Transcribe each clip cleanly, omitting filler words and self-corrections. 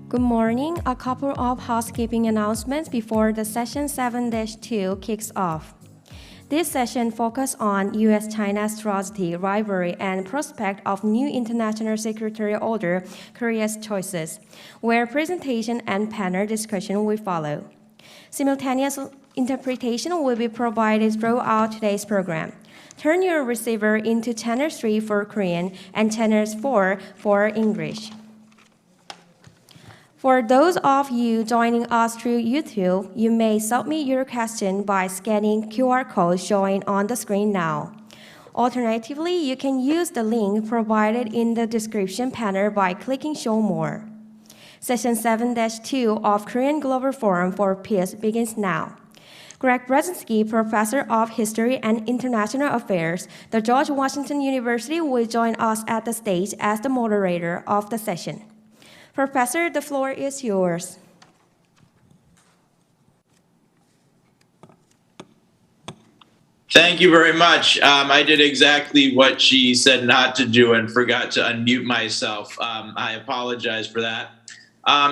Good morning. A couple of housekeeping announcements before the session 7-2 kicks off. This session focuses on U.S.-China strategy, rivalry, and prospect of new international security order, Korea's choices, where presentation and panel discussion will follow. Simultaneous interpretation will be provided throughout today's program. Turn your receiver into channel 3 for Korean and channel 4 for English. For those of you joining us through YouTube, you may submit your question by scanning QR code showing on the screen now. Alternatively, you can use the link provided in the description panel by clicking Show More. Session 7-2 of Korean Global Forum for Peace begins now. Greg Brzezinski, Professor of History and International Affairs, the George Washington University, will join us at the stage as the moderator of the session. Professor, the floor is yours. Thank you very much. I did exactly what she said not to do and forgot to unmute myself. I apologize for that.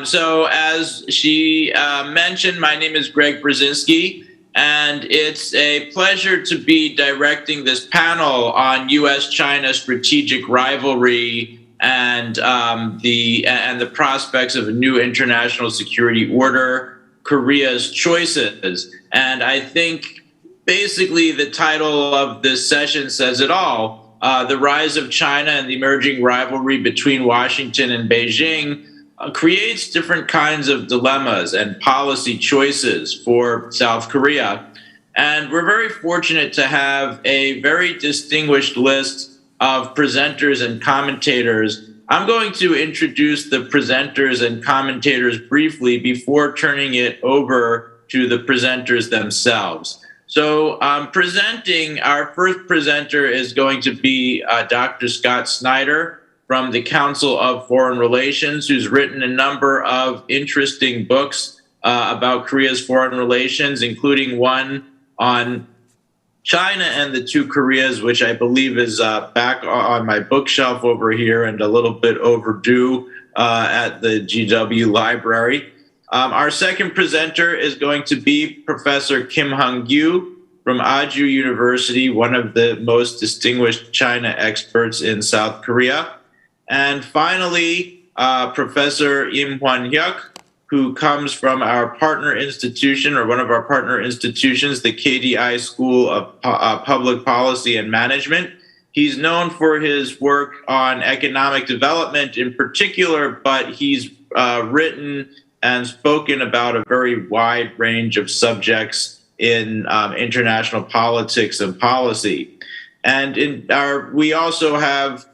So as she mentioned, my name is Greg Brzezinski, and it's a pleasure to be directing this panel on U.S.-China strategic rivalry and the prospects of a new international security order, Korea's choices. And I think basically the title of this session says it all. The rise of China and the emerging rivalry between Washington and Beijing creates different kinds of dilemmas and policy choices for South Korea. And we're very fortunate to have a very distinguished list of presenters and commentators. I'm going to introduce the presenters and commentators briefly before turning it over to the presenters themselves. So presenting, our first presenter is going to be Dr. Scott Snyder from the Council of Foreign Relations, who's written a number of interesting books about Korea's foreign relations, including one on China and the two Koreas, which I believe is back on my bookshelf over here and a little bit overdue at the GW library. Our second presenter is going to be Professor Kim Yunho from Aju University, one of the most distinguished China experts in South Korea. And finally, Professor Juaniak, who comes from our partner institution, or one of our partner institutions, the KDI School of Public Policy and Management. He's known for his work on economic development in particular, but he's written and spoken about a very wide range of subjects in international politics and policy. And we also have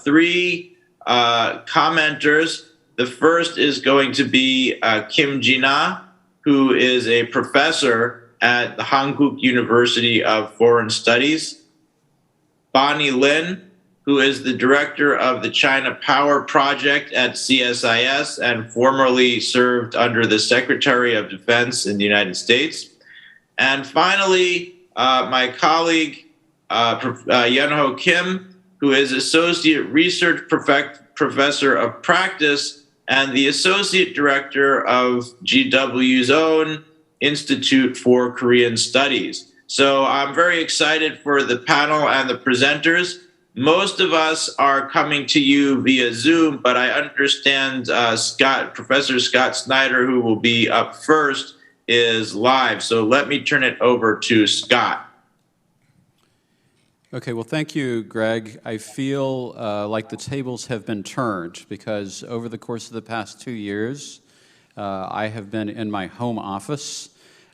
three commenters. The first is going to be Kim Jina, who is a professor at the Hankuk University of Foreign Studies. Lynn, who is the director of the China Power Project at CSIS and formerly served under the Secretary of Defense in the United States. And finally, my colleague, Yunho Kim, who is Associate Research Professor of Practice and the Associate Director of GW's own Institute for Korean Studies. So I'm very excited for the panel and the presenters. Most of us are coming to you via Zoom, but I understand Professor Scott Snyder, who will be up first, is live. So let me turn it over to Scott. Okay, well, thank you, Greg. I feel like the tables have been turned because over the course of the past 2 years, I have been in my home office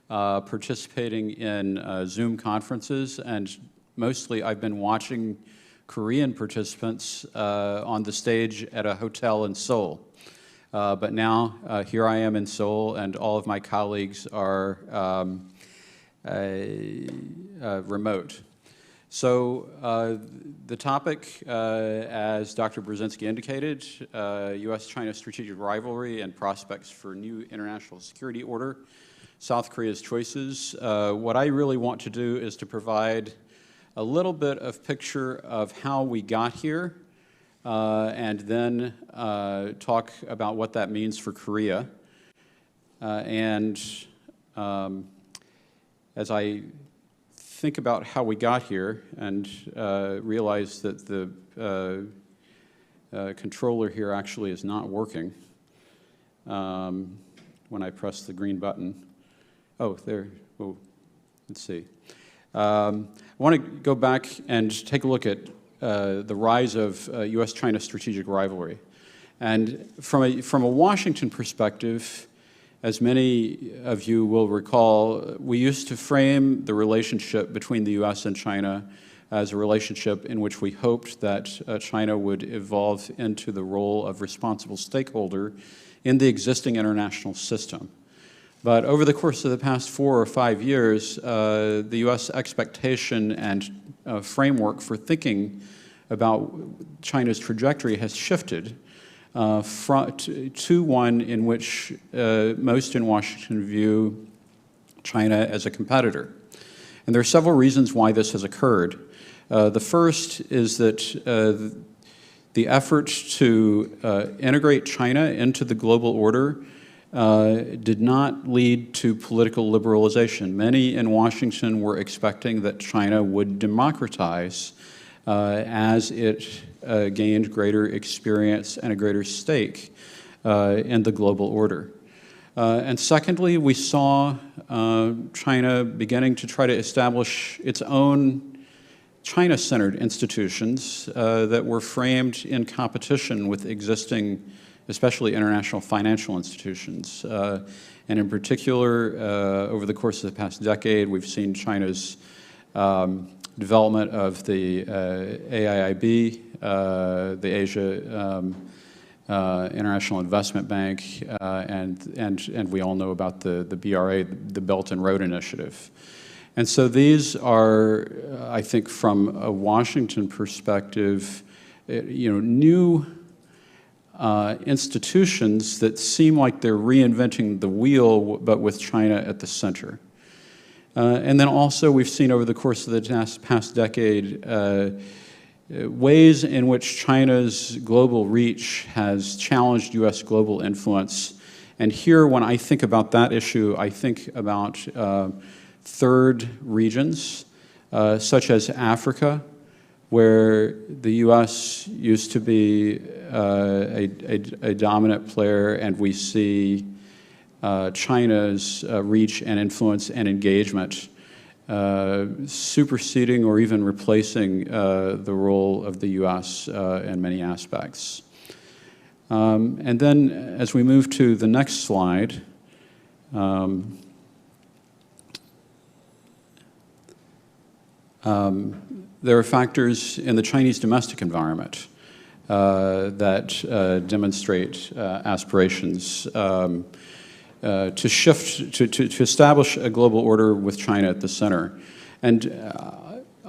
participating in Zoom conferences, and mostly I've been watching Korean participants on the stage at a hotel in Seoul. But now here I am in Seoul, and all of my colleagues are remote. So the topic, as Dr. Brzezinski indicated, U.S.-China strategic rivalry and prospects for new international security order, South Korea's choices. What I really want to do is to provide a little bit of picture of how we got here, and then talk about what that means for Korea. As I think about how we got here and realize that the controller here actually is not working when I press the green button. Oh, there. Oh, let's see. I want to go back and take a look at the rise of U.S.-China strategic rivalry. And from a Washington perspective, as many of you will recall, we used to frame the relationship between the U.S. and China as a relationship in which we hoped that China would evolve into the role of responsible stakeholder in the existing international system. But over the course of the past 4 or 5 years, the U.S. expectation and framework for thinking about China's trajectory has shifted to one in which most in Washington view China as a competitor. And there are several reasons why this has occurred. The first is that the effort to integrate China into the global order did not lead to political liberalization. Many in Washington were expecting that China would democratize as it gained greater experience and a greater stake in the global order. And secondly, we saw China beginning to try to establish its own China-centered institutions that were framed in competition with existing, especially international financial institutions. And in particular, over the course of the past decade, we've seen China's development of the AIIB, the Asia International Investment Bank, and we all know about the BRA, the Belt and Road Initiative. And so these are, I think, from a Washington perspective, new institutions that seem like they're reinventing the wheel, but with China at the center. And then also we've seen over the course of the past decade ways in which China's global reach has challenged U.S. global influence. And here, when I think about that issue, I think about third regions, such as Africa, where the U.S. used to be a dominant player, and we see China's reach and influence and engagement superseding or even replacing the role of the U.S. in many aspects. And then as we move to the next slide, there are factors in the Chinese domestic environment that demonstrate aspirations to shift, to establish a global order with China at the center. And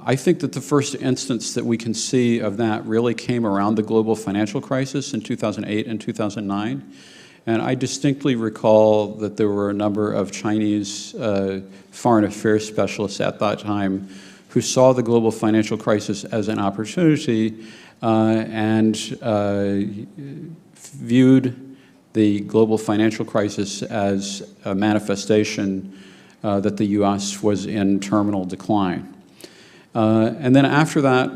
I think that the first instance that we can see of that really came around the global financial crisis in 2008 and 2009. And I distinctly recall that there were a number of Chinese foreign affairs specialists at that time who saw the global financial crisis as an opportunity and viewed the global financial crisis as a manifestation that the U.S. was in terminal decline. And then after that,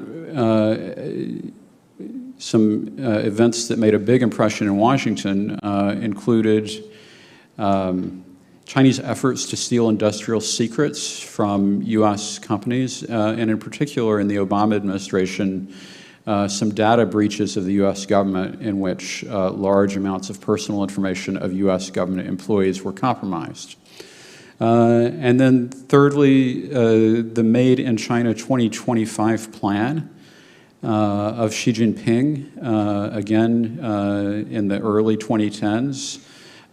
some events that made a big impression in Washington included Chinese efforts to steal industrial secrets from U.S. companies, and in particular in the Obama administration, some data breaches of the U.S. government in which large amounts of personal information of U.S. government employees were compromised. And then thirdly, the Made in China 2025 plan of Xi Jinping, again in the early 2010s,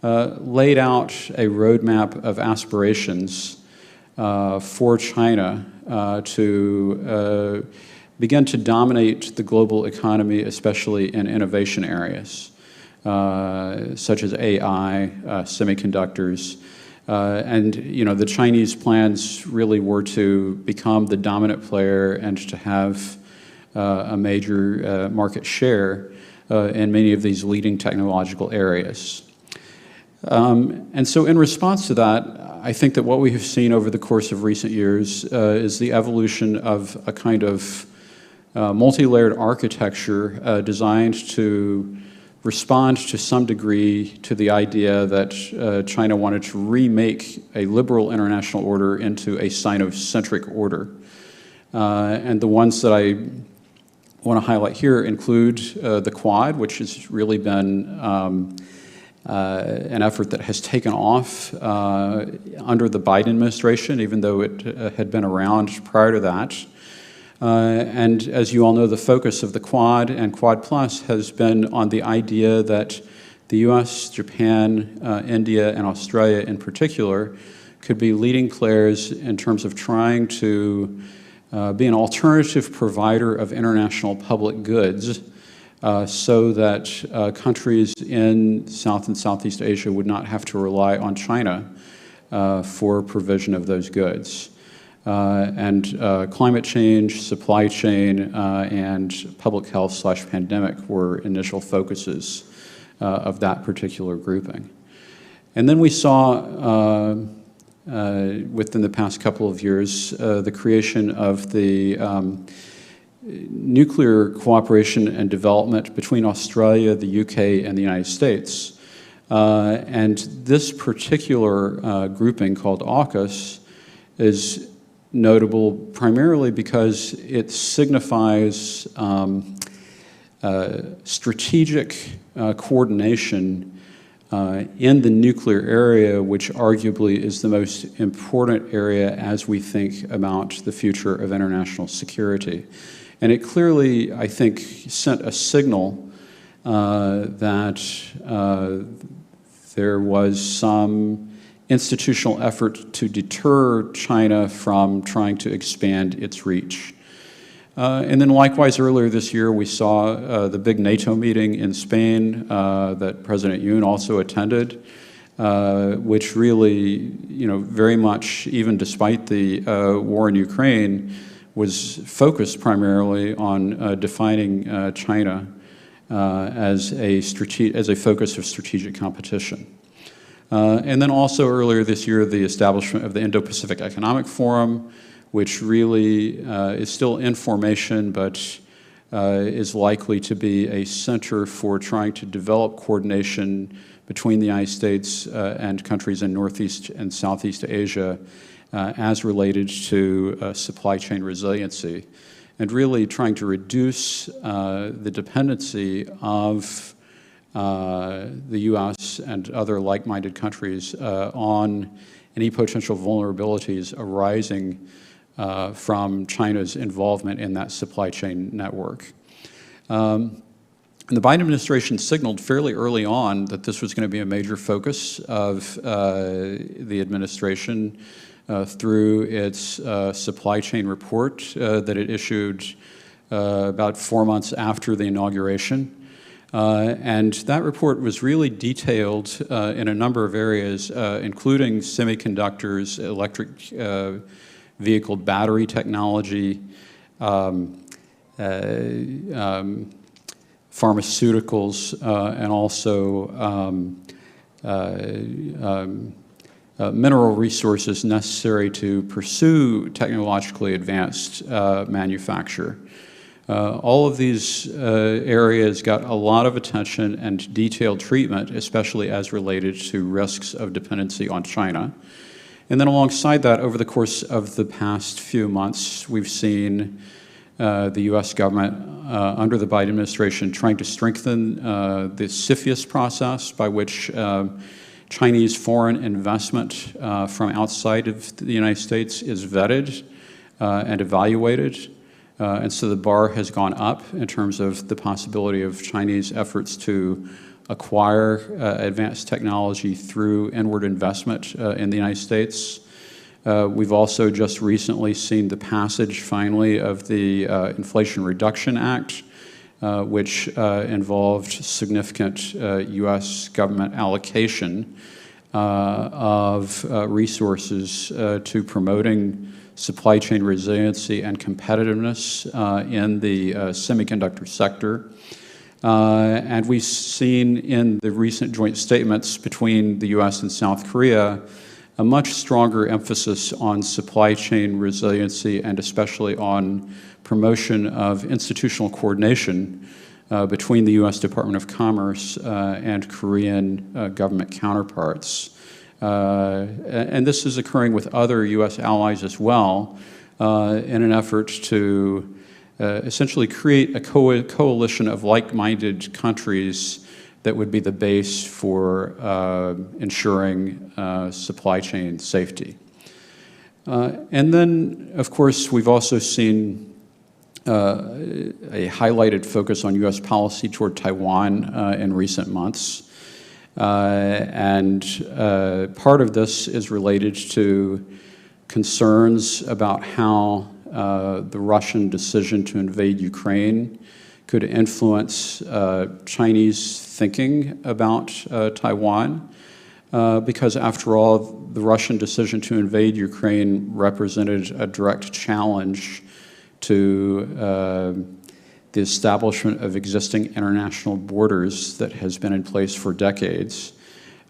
laid out a roadmap of aspirations for China to begin to dominate the global economy, especially in innovation areas, such as AI, semiconductors. And the Chinese plans really were to become the dominant player and to have a major market share in many of these leading technological areas. And so in response to that, I think that what we have seen over the course of recent years is the evolution of a kind of multi-layered architecture designed to respond to some degree to the idea that China wanted to remake a liberal international order into a Sino-centric order. And the ones that I want to highlight here include the Quad, which has really been an effort that has taken off under the Biden administration, even though it had been around prior to that. And as you all know, the focus of the Quad and Quad Plus has been on the idea that the US, Japan, India, and Australia in particular could be leading players in terms of trying to be an alternative provider of international public goods so that countries in South and Southeast Asia would not have to rely on China for provision of those goods. And climate change, supply chain, and public health/pandemic were initial focuses of that particular grouping. And then we saw within the past couple of years the creation of the nuclear cooperation and development between Australia, the UK, and the United States. And this particular grouping called AUKUS is notable primarily because it signifies strategic coordination in the nuclear area, which arguably is the most important area as we think about the future of international security. And it clearly, I think, sent a signal that there was some institutional effort to deter China from trying to expand its reach. And then likewise, earlier this year, we saw the big NATO meeting in Spain that President Yoon also attended, which really, very much, even despite the war in Ukraine, was focused primarily on defining China as a focus of strategic competition. And then also earlier this year, the establishment of the Indo-Pacific Economic Forum, which really is still in formation, but is likely to be a center for trying to develop coordination between the United States and countries in Northeast and Southeast Asia as related to supply chain resiliency, and really trying to reduce the dependency of the U.S. and other like-minded countries on any potential vulnerabilities arising from China's involvement in that supply chain network. And the Biden administration signaled fairly early on that this was going to be a major focus of the administration through its supply chain report that it issued about 4 months after the inauguration. And that report was really detailed in a number of areas, including semiconductors, electric vehicle battery technology, pharmaceuticals, and also mineral resources necessary to pursue technologically advanced manufacture. All of these areas got a lot of attention and detailed treatment, especially as related to risks of dependency on China. And then alongside that, over the course of the past few months, we've seen the U.S. government under the Biden administration trying to strengthen the CFIUS process by which Chinese foreign investment from outside of the United States is vetted and evaluated. And so the bar has gone up in terms of the possibility of Chinese efforts to acquire advanced technology through inward investment in the United States. We've also just recently seen the passage, finally, of the Inflation Reduction Act, which involved significant U.S. government allocation of resources to promoting supply chain resiliency and competitiveness in the semiconductor sector. And we've seen in the recent joint statements between the US and South Korea a much stronger emphasis on supply chain resiliency and especially on promotion of institutional coordination between the US Department of Commerce and Korean government counterparts. And this is occurring with other US allies as well in an effort to essentially create a coalition of like-minded countries that would be the base for ensuring supply chain safety. And then, of course, we've also seen a highlighted focus on US policy toward Taiwan in recent months. And part of this is related to concerns about how the Russian decision to invade Ukraine could influence Chinese thinking about Taiwan, because after all, the Russian decision to invade Ukraine represented a direct challenge to the establishment of existing international borders that has been in place for decades.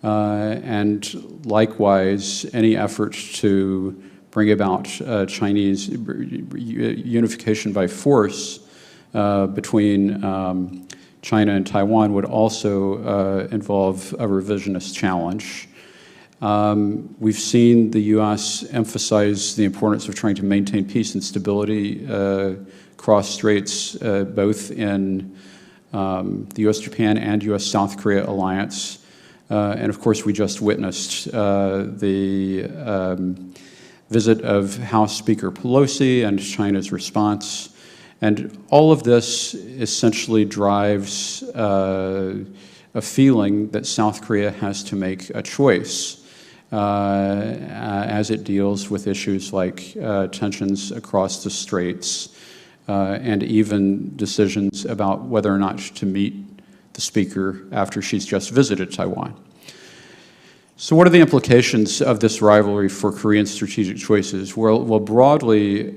And likewise, any effort to bring about Chinese unification by force between China and Taiwan would also involve a revisionist challenge. We've seen the US emphasize the importance of trying to maintain peace and stability across straits, both in the US-Japan and US-South Korea alliance. And of course, we just witnessed the visit of House Speaker Pelosi and China's response. And all of this essentially drives a feeling that South Korea has to make a choice as it deals with issues like tensions across the straits and even decisions about whether or not to meet the speaker after she's just visited Taiwan. So what are the implications of this rivalry for Korean strategic choices? Well, broadly,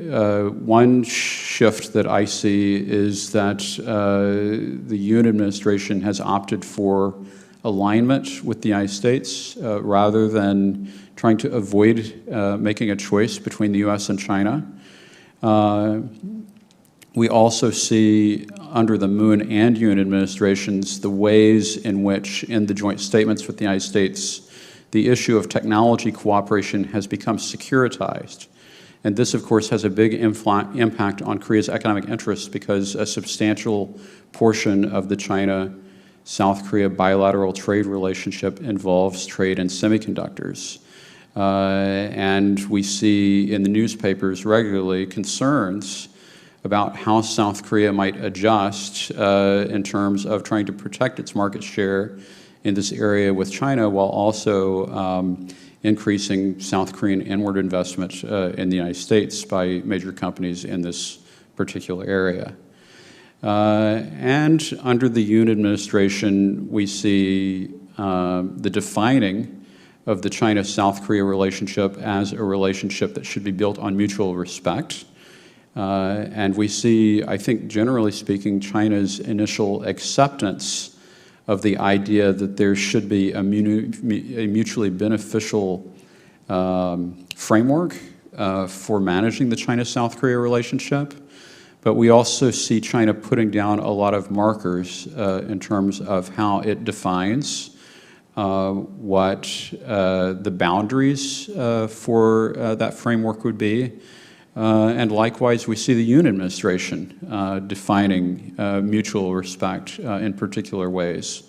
one shift that I see is that the Yoon administration has opted for alignment with the United States rather than trying to avoid making a choice between the US and China. We also see under the Moon and Yoon administrations the ways in which in the joint statements with the United States the issue of technology cooperation has become securitized. And this, of course, has a big impact on Korea's economic interests because a substantial portion of the China-South Korea bilateral trade relationship involves trade in semiconductors. And we see in the newspapers regularly concerns about how South Korea might adjust in terms of trying to protect its market share in this area with China while also increasing South Korean inward investment in the United States by major companies in this particular area. And under the Yoon administration, we see the defining of the China-South Korea relationship as a relationship that should be built on mutual respect. And we see, I think, generally speaking, China's initial acceptance of the idea that there should be a mutually beneficial framework for managing the China-South Korea relationship. But we also see China putting down a lot of markers in terms of how it defines what the boundaries for that framework would be. And likewise, we see the Yoon administration defining mutual respect in particular ways.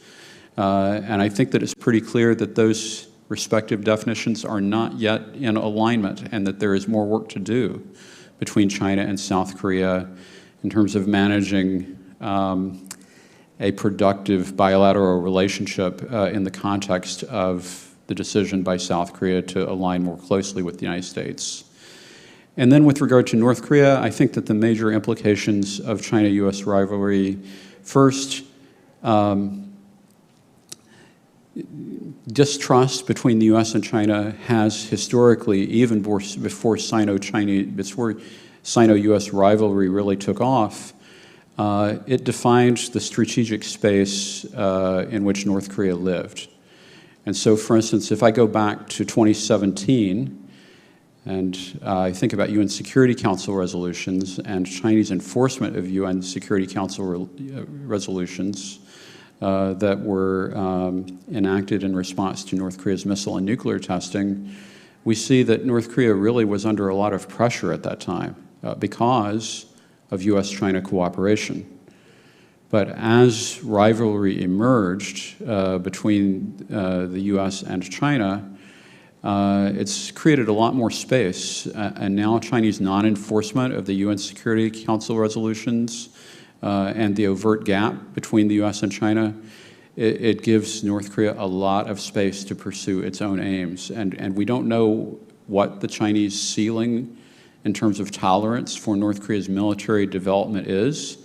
And I think that it's pretty clear that those respective definitions are not yet in alignment and that there is more work to do between China and South Korea in terms of managing a productive bilateral relationship in the context of the decision by South Korea to align more closely with the United States. And then with regard to North Korea, I think that the major implications of China-US rivalry, first, distrust between the U.S. and China has historically, even before Sino-U.S. rivalry really took off, it defined the strategic space in which North Korea lived. And so, for instance, if I go back to 2017, and I think about UN Security Council resolutions and Chinese enforcement of UN Security Council resolutions that were enacted in response to North Korea's missile and nuclear testing, we see that North Korea really was under a lot of pressure at that time because of US-China cooperation. But as rivalry emerged between the US and China, it's created a lot more space, and now Chinese non-enforcement of the UN Security Council resolutions and the overt gap between the US and China, it gives North Korea a lot of space to pursue its own aims. And we don't know what the Chinese ceiling in terms of tolerance for North Korea's military development is.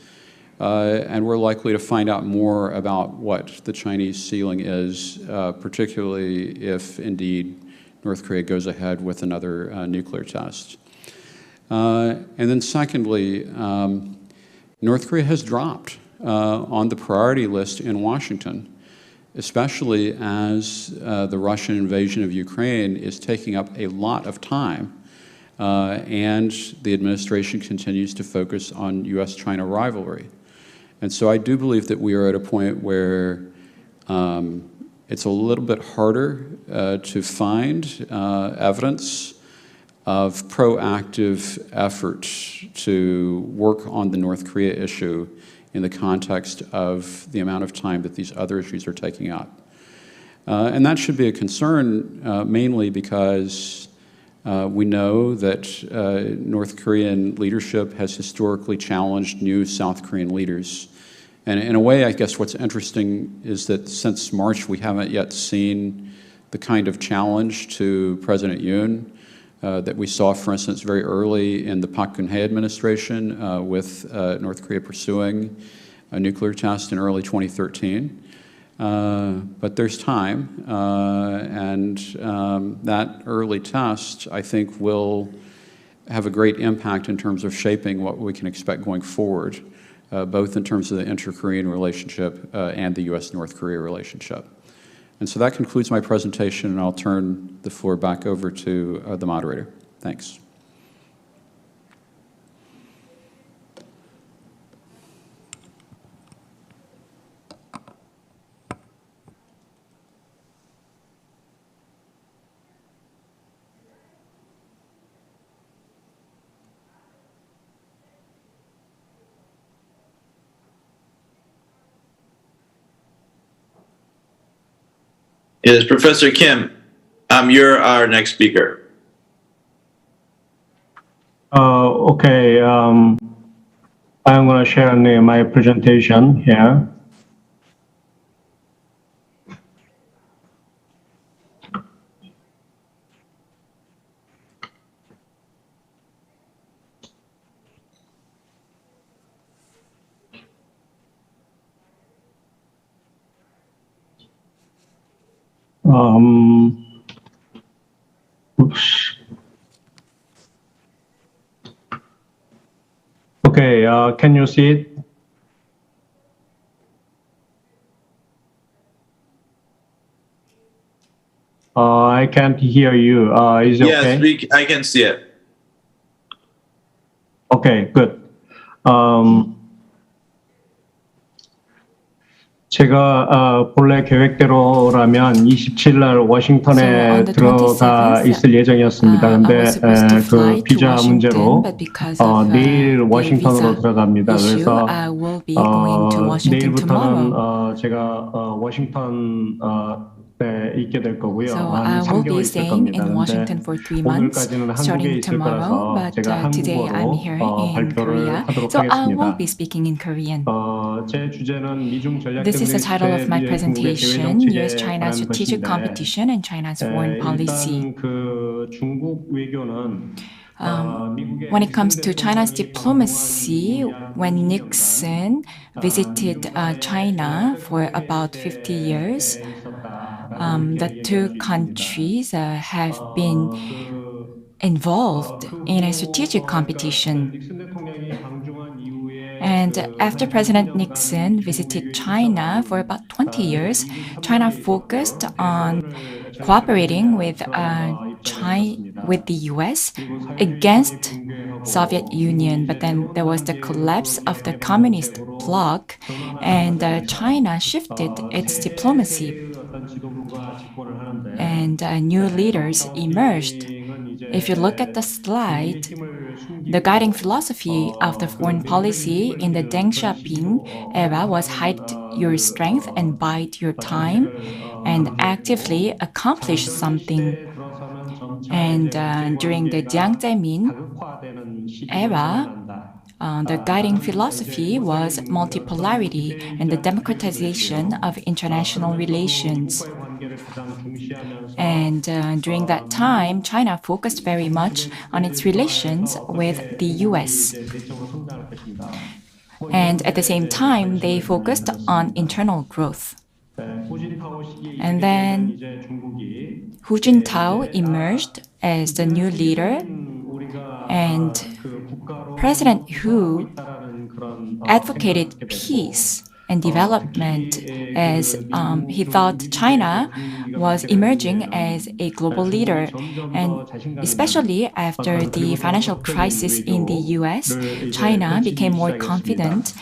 And we're likely to find out more about what the Chinese ceiling is, particularly if indeed North Korea goes ahead with another nuclear test. And then secondly, North Korea has dropped on the priority list in Washington, especially as the Russian invasion of Ukraine is taking up a lot of time, and the administration continues to focus on US-China rivalry. And so I do believe that we are at a point where it's a little bit harder to find evidence of proactive efforts to work on the North Korea issue in the context of the amount of time that these other issues are taking up. And that should be a concern mainly because we know that North Korean leadership has historically challenged new South Korean leaders. And in a way, I guess what's interesting is that since March, we haven't yet seen the kind of challenge to President Yoon that we saw, for instance, very early in the Park Geun-hye administration with North Korea pursuing a nuclear test in early 2013. But there's time, and that early test, I think, will have a great impact in terms of shaping what we can expect going forward, both in terms of the inter-Korean relationship and the U.S.-North Korea relationship. And so that concludes my presentation, and I'll turn the floor back over to the moderator. Thanks. Yes, Professor Kim, you're our next speaker. Okay, I'm going to share my presentation here. Oops. Okay, can you see it? I can't hear you. Is it okay? Yes, I can see it. Okay, good. 제가 본래 계획대로라면 27일 워싱턴에 들어가 있을 예정이었습니다. 근데 그 비자 문제로 내일 워싱턴으로 들어갑니다. 그래서 내일부터는 제가 워싱턴 네, 있게 될 거고요. So 한 I will 3개월 be 있을 staying 겁니다. in Washington for 3 months, 오늘까지는 한국에 starting 있을 tomorrow, 거라서 but 제가 today I'm here 한국어로 in 발표를 Korea. 하도록 So I will 하겠습니다. be speaking in Korean. 제 주제는 미중 전략 This is the title of my 중국의 presentation, 대외 U.S.-China 정책에 strategic 관한 competition and China's foreign policy. 일단 그 중국 외교는 When it comes to China's diplomacy, when Nixon visited China for about 50 years, the two countries have been involved in a strategic competition. And after President Nixon visited China for about 20 years, China focused on cooperating with the US against Soviet Union. But then there was the collapse of the communist bloc, and China shifted its diplomacy, and new leaders emerged. If you look at the slide, the guiding philosophy of the foreign policy in the Deng Xiaoping era was hide your strength and bide your time and actively accomplish something. And during the Jiang Zemin era, the guiding philosophy was multipolarity and the democratization of international relations. And during that time, China focused very much on its relations with the US. And at the same time, they focused on internal growth. And then Hu Jintao emerged as the new leader, and President Hu advocated peace and development as he thought China was emerging as a global leader. And especially after the financial crisis in the US, China became more confident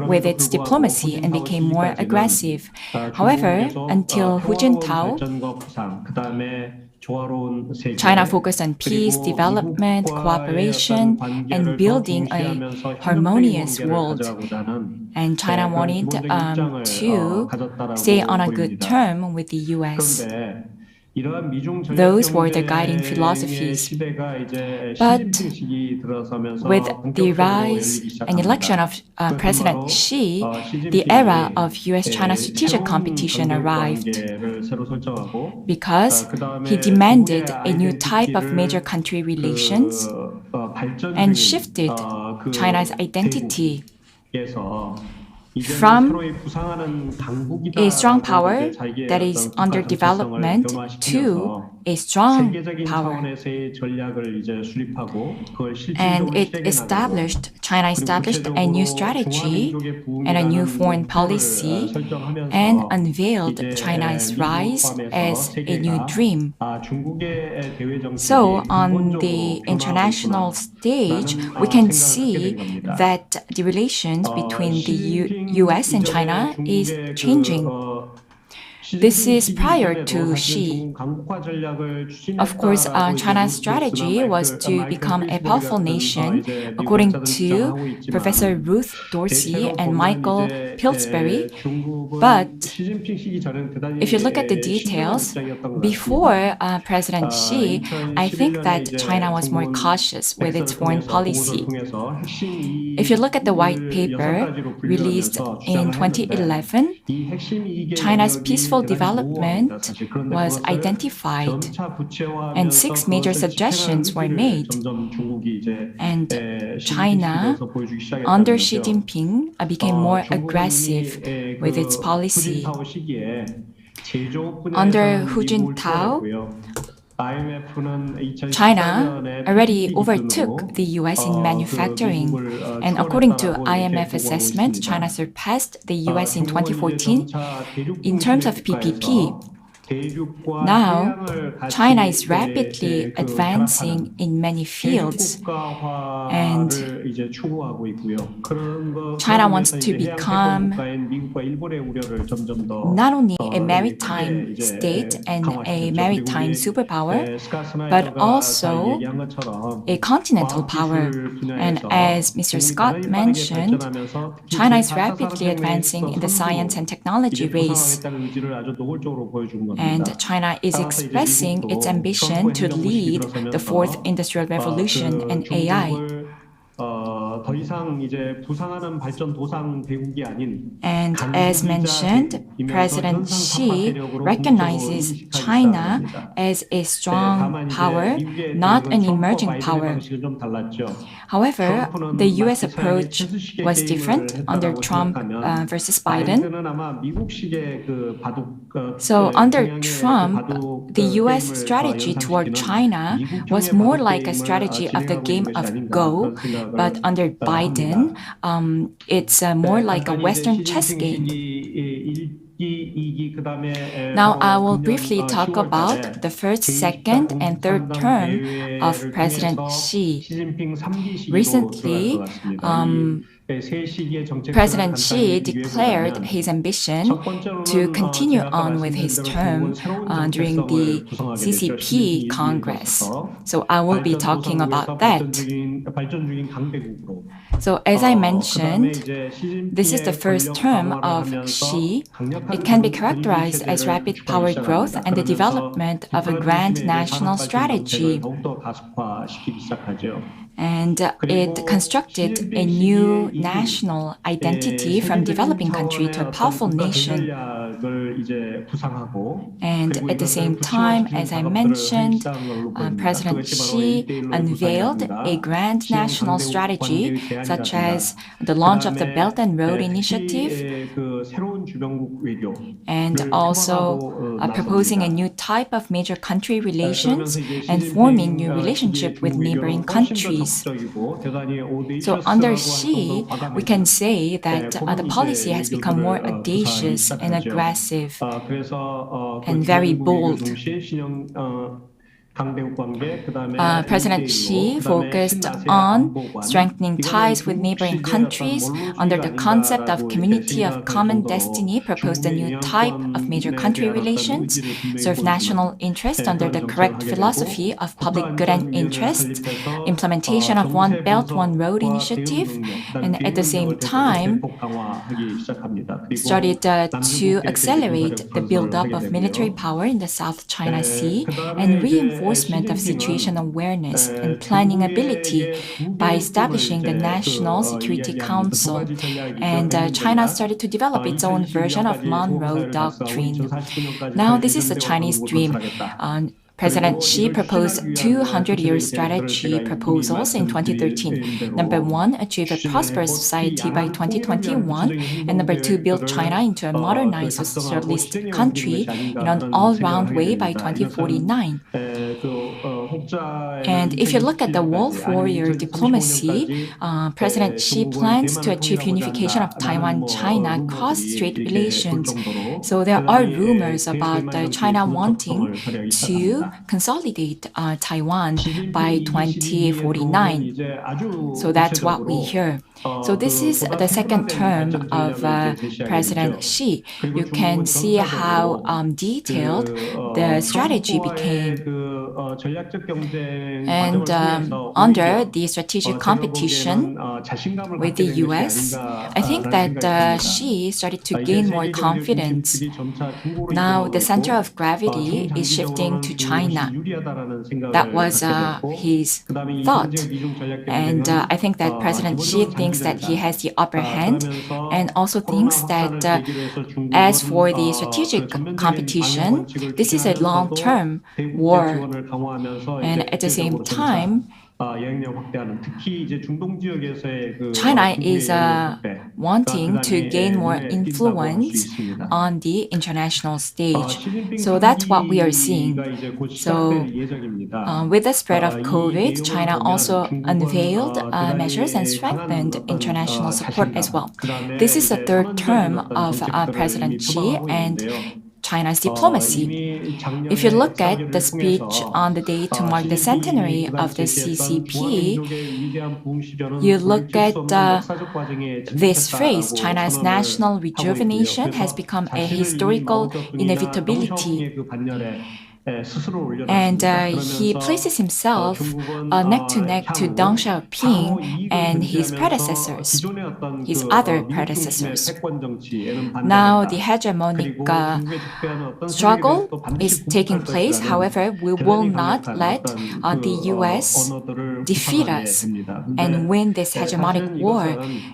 with its diplomacy and became more aggressive. However, until Hu Jintao, China focused on peace, development, cooperation, and building a harmonious world. And China wanted to stay on a good term with the US. Those were the guiding philosophies. But with the rise and election of President Xi, the era of US-China strategic competition arrived because he demanded a new type of major country relations and shifted China's identity from a strong power that is under development to a strong power. And China established a new strategy and a new foreign policy and unveiled China's rise as a new dream. So on the international stage, we can see that the relations between the US and China is changing. This is prior to Xi. Of course, China's strategy was to become a powerful nation, according to Professor Ruth Dorsey and Michael Pillsbury. But if you look at the details, before President Xi, I think that China was more cautious with its foreign policy. If you look at the white paper released in 2011, China's peaceful development was identified, and 6 major suggestions were made. And China, under Xi Jinping, became more aggressive with its policy. Under Hu Jintao, China already overtook the US in manufacturing, and according to IMF assessment, China surpassed the US in 2014 in terms of PPP. Now, China is rapidly advancing in many fields, and China wants to become not only a maritime state and a maritime superpower, but also a continental power. And as Mr. Scott mentioned, China is rapidly advancing in the science and technology race. And China is expressing its ambition to lead the 4th Industrial Revolution and AI. 더 이상 이제 부상하는 발전도상 대국이 아닌 And as mentioned, President Xi recognizes China as a strong power, not an emerging power. However, the US approach was different under Trump versus Biden. So under Trump, the US strategy toward China was more like a strategy of the game of Go, but under Biden, it's more like a Western chess game. Now I will briefly talk about the first, second, and third term of President Xi. Recently, President Xi declared his ambition to continue on with his term during the CCP Congress. So I will be talking about that. So as I mentioned, this is the first term of Xi. It can be characterized as rapid power growth and the development of a grand national strategy. And it constructed a new national identity from developing country to a powerful nation. And at the same time, as I mentioned, President Xi unveiled a grand national strategy, such as the launch of the Belt and Road Initiative, and also proposing a new type of major country relations and forming new relationship with neighboring countries. So under Xi, we can say that the policy has become more audacious and aggressive and very bold. President Xi focused on strengthening ties with neighboring countries under the concept of community of common destiny, proposed a new type of major country relations, served national interest under the correct philosophy of public good and interest, implementation of One Belt, One Road initiative, and at the same time started to accelerate the buildup of military power in the South China Sea and reinforcement of situation awareness and planning ability by establishing the National Security Council. And China started to develop its own version of Monroe Doctrine. Now, this is the Chinese dream. President Xi proposed 200-year strategy proposals in 2013. Number one, achieve a prosperous society by 2021. And number two, build China into a modernized socialist country in an all-round way by 2049. And if you look at the wolf warrior diplomacy, President Xi plans to achieve unification of Taiwan-China cross-strait relations. So there are rumors about China wanting to consolidate Taiwan by 2049. So that's what we hear. So this is the second term of President Xi. You can see how detailed the strategy became. And under the strategic competition with the US, I think that Xi started to gain more confidence. Now the center of gravity is shifting to China. That was his thought. And I think that President Xi thinks that he has the upper hand and also thinks that as for the strategic competition, this is a long-term war. And at the same time, China is wanting to gain more influence on the international stage. So that's what we are seeing. So with the spread of COVID, China also unveiled measures and strengthened international support as well. This is the third term of President Xi and China's diplomacy. If you look at the speech on the day to mark the centenary of the CCP, you look at this phrase, China's national rejuvenation has become a historical inevitability. And he places himself neck to neck to Deng Xiaoping and his predecessors, his other predecessors. Now the hegemonic struggle is taking place. However, we will not let the US defeat us and win this hegemonic war.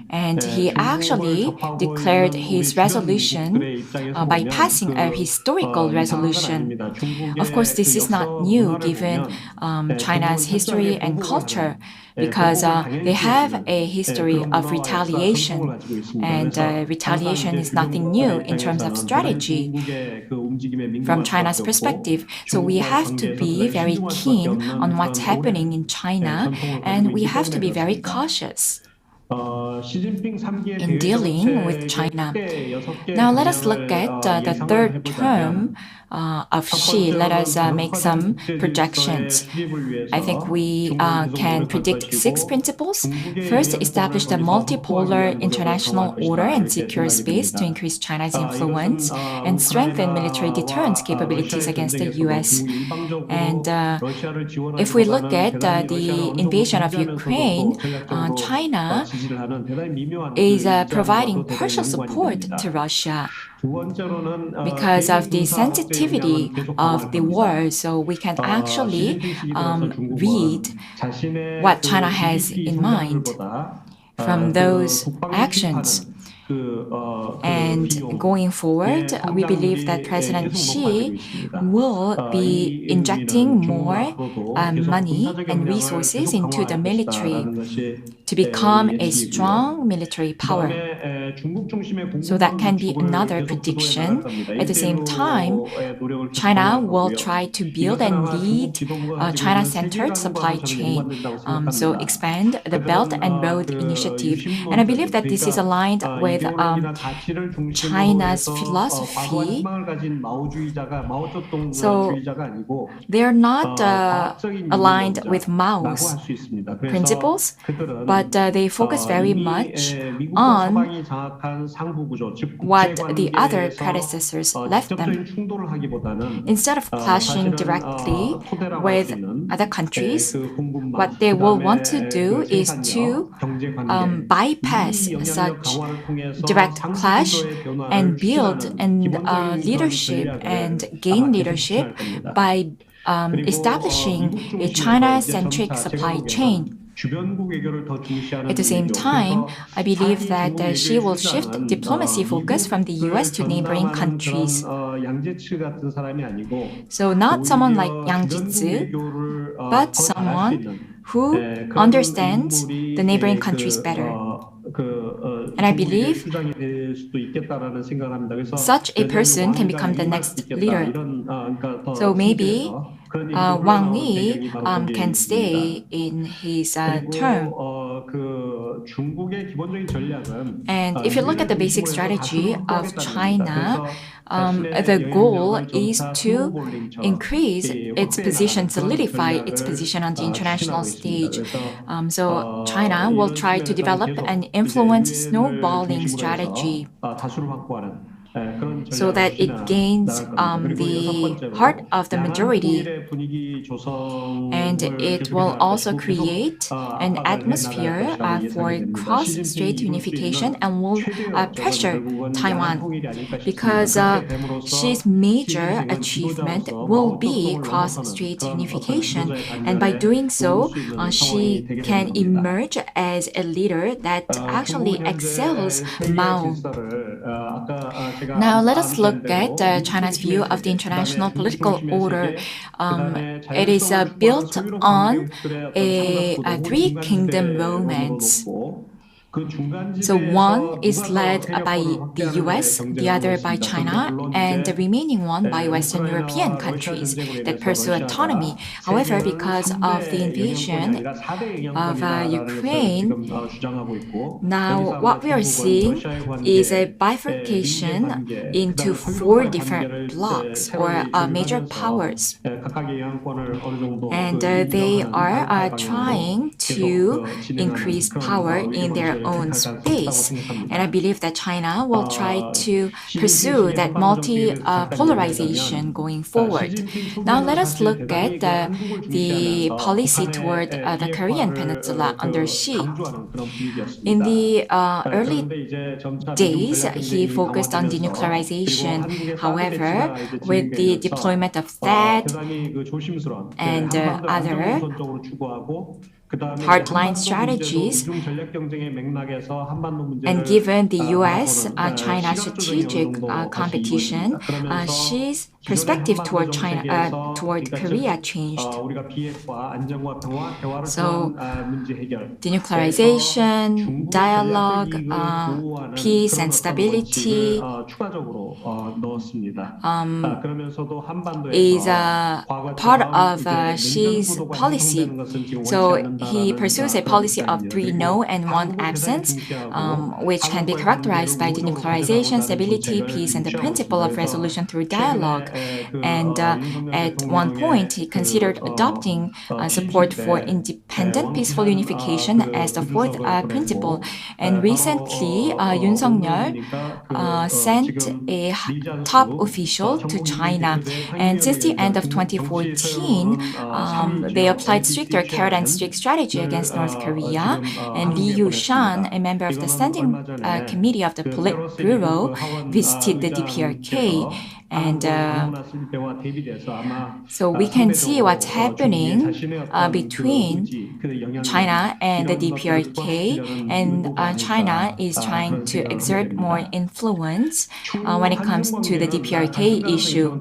And he actually declared his resolution by passing a historical resolution. Of course, this is not new given China's history and culture, because they have a history of retaliation, and retaliation is nothing new in terms of strategy from China's perspective. So we have to be very keen on what's happening in China, and we have to be very cautious in dealing with China. Now let us look at the third term of Xi. Let us make some projections. I think we can predict 6 principles. First, establish the multipolar international order and secure space to increase China's influence and strengthen military deterrence capabilities against the US. And if we look at the invasion of Ukraine, China is providing partial support to Russia because of the sensitivity of the war. So we can actually read what China has in mind from those actions. And going forward, we believe that President Xi will be injecting more money and resources into the military to become a strong military power. So that can be another prediction. At the same time, China will try to build and lead a China-centered supply chain. So expand the Belt and Road Initiative. And I believe that this is aligned with China's philosophy. So they're not aligned with Mao's principles, but they focus very much on what the other predecessors left them. Instead of clashing directly with other countries, what they will want to do is to bypass such direct clash and build leadership and gain leadership by establishing a China-centric supply chain. At the same time, I believe that Xi will shift diplomacy focus from the US to neighboring countries. So not someone like Yang Jitsu, but someone who understands the neighboring countries better. And I believe such a person can become the next leader. So maybe Wang Yi can stay in his term. And if you look at the basic strategy of China, the goal is to increase its position, solidify its position on the international stage. So China will try to develop an influence snowballing strategy so that it gains the heart of the majority, and it will also create an atmosphere for cross-strait unification and will pressure Taiwan, because Xi's major achievement will be cross-strait unification, and by doing so, Xi can emerge as a leader that actually excels Mao. Now let us look at China's view of the international political order. It is built on a three-kingdom romance. So one is led by the US, the other by China, and the remaining one by Western European countries that pursue autonomy. However, because of the invasion of Ukraine, now what we are seeing is a bifurcation into 4 different blocks or major powers. And they are trying to increase power in their own space. And I believe that China will try to pursue that multi-polarization going forward. Now let us look at the policy toward the Korean Peninsula under Xi. In the early days, he focused on denuclearization. However, with the deployment of THAAD and other hardline strategies, and given the US-China strategic competition, Xi's perspective toward toward Korea changed. So, denuclearization, dialogue, peace and stability is part of Xi's policy. So he pursues a policy of 3 no and 1 absence, which can be characterized by denuclearization, stability, peace, and the principle of resolution through dialogue. And at one point, he considered adopting support for independent, peaceful unification as the 4th principle. And recently, Yoon Suk-yeol sent a top official to China. And since the end of 2014, they applied stricter carrot and stick strategy against North Korea. And Lee Yu-shan, a member of the Standing Committee of the Politburo, visited the DPRK. And so we can see what's happening between China and the DPRK, and China is trying to exert more influence when it comes to the DPRK issue.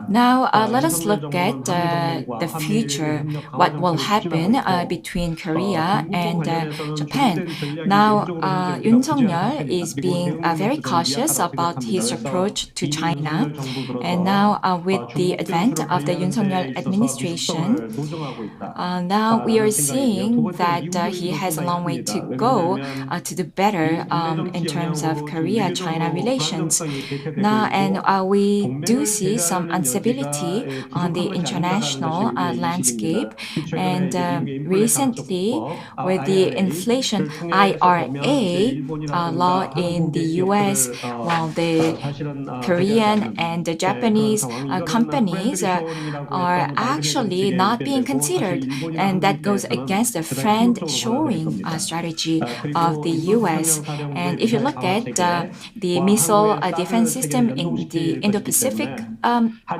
Now, let us look at the future, what will happen between Korea and Japan. Now, Yoon Suk-yeol is being very cautious about his approach to China, and now with the advent of the Yoon Suk-yeol administration, now we are seeing that he has a long way to go to do better in terms of Korea-China relations. Now, and we do see some instability on the international landscape, and recently with the inflation IRA law in the US, while the Korean and the Japanese companies are actually not being considered, and that goes against the friend-shoring strategy of the US. And if you look at the missile defense system in the Indo-Pacific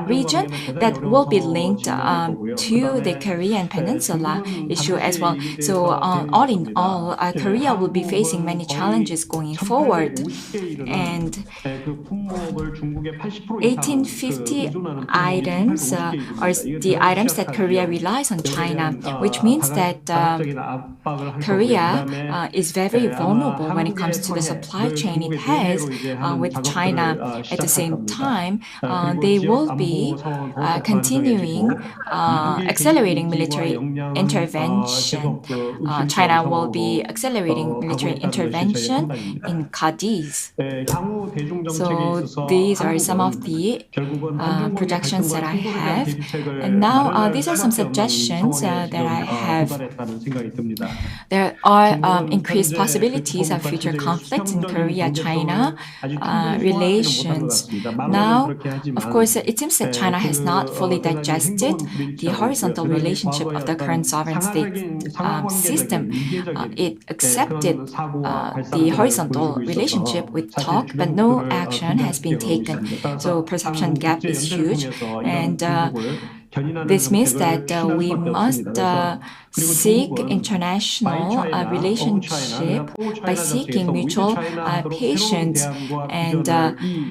region, that will be linked to the Korean Peninsula issue as well. So all in all, Korea will be facing many challenges going forward. And 1850 items are the items that Korea relies on China, which means that Korea is very vulnerable when it comes to the supply chain it has with China. At the same time, they will be continuing accelerating military intervention. China will be accelerating military intervention in Cadiz. So these are some of the projections that I have. And now these are some suggestions that I have. There are increased possibilities of future conflicts in Korea-China relations. Now, of course, it seems that China has not fully digested the horizontal relationship of the current sovereign state system. It accepted the horizontal relationship with talk, but no action has been taken. So perception gap is huge, and this means that we must seek international relationship by seeking mutual patience, and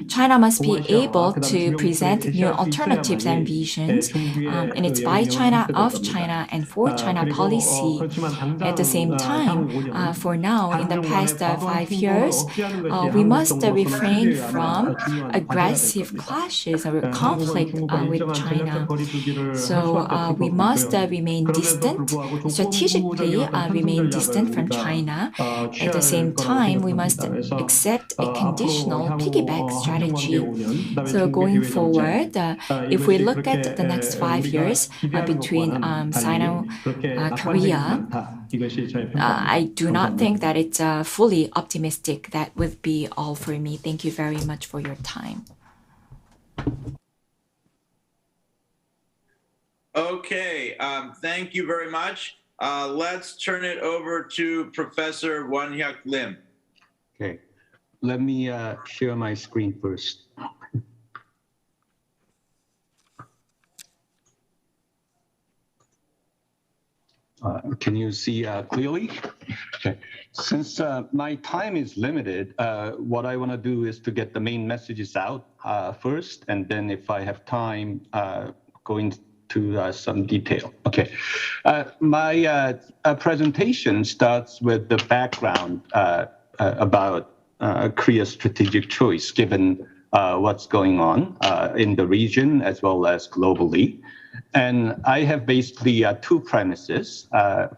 China must be able to present new alternatives and visions in its by China, of China, and for China policy. At the same time, for now, in the past 5 years, we must refrain from aggressive clashes or conflict with China. So we must remain distant strategically remain distant from China. At the same time, we must accept a conditional piggyback strategy. So going forward, if we look at the next 5 years between Sino-Korea, I do not think that it's fully optimistic. That would be all for me. Thank you very much for your time. Okay, thank you very much. Let's turn it over to Professor Juaniak Lim. Okay, let me share my screen first. Can you see clearly? Okay. Since my time is limited, what I want to do is to get the main messages out first, and then if I have time, go into some detail. Okay. My presentation starts with the background about Korea's strategic choice, given what's going on in the region as well as globally. And I have basically two premises.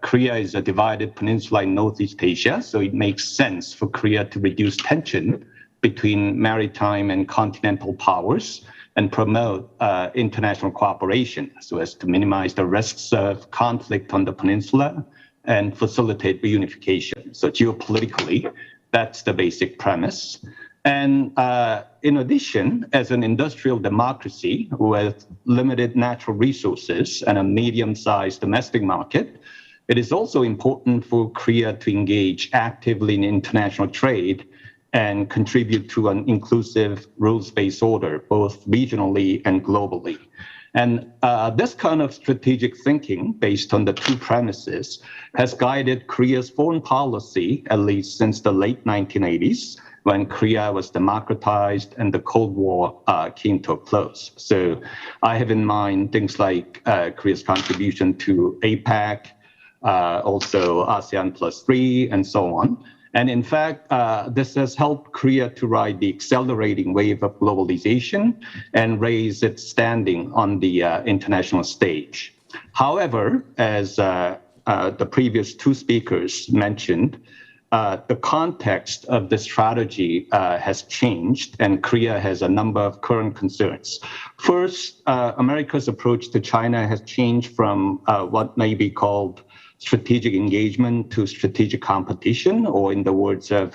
Korea is a divided peninsula in Northeast Asia, so it makes sense for Korea to reduce tension between maritime and continental powers and promote international cooperation so as to minimize the risks of conflict on the peninsula and facilitate reunification. So geopolitically, that's the basic premise. And in addition, as an industrial democracy with limited natural resources and a medium-sized domestic market, it is also important for Korea to engage actively in international trade and contribute to an inclusive rules-based order, both regionally and globally. And this kind of strategic thinking, based on the two premises, has guided Korea's foreign policy, at least since the late 1980s, when Korea was democratized and the Cold War came to a close. So I have in mind things like Korea's contribution to APEC, also ASEAN +3, and so on. And in fact, this has helped Korea to ride the accelerating wave of globalization and raise its standing on the international stage. However, as the previous two speakers mentioned, the context of the strategy has changed, and Korea has a number of current concerns. First, America's approach to China has changed from what may be called strategic engagement to strategic competition, or in the words of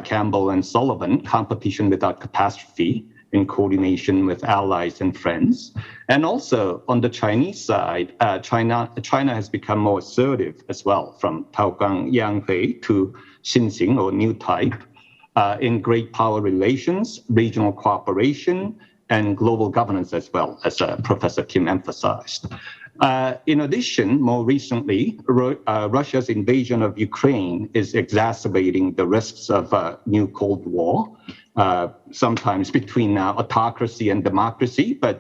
Campbell and Sullivan, competition without catastrophe in coordination with allies and friends. And also on the Chinese side, China has become more assertive as well, from Taogang Yanghui to Xinxing or new type, in great power relations, regional cooperation, and global governance as well, as Professor Kim emphasized. In addition, more recently, Russia's invasion of Ukraine is exacerbating the risks of a new Cold War, sometimes between autocracy and democracy, but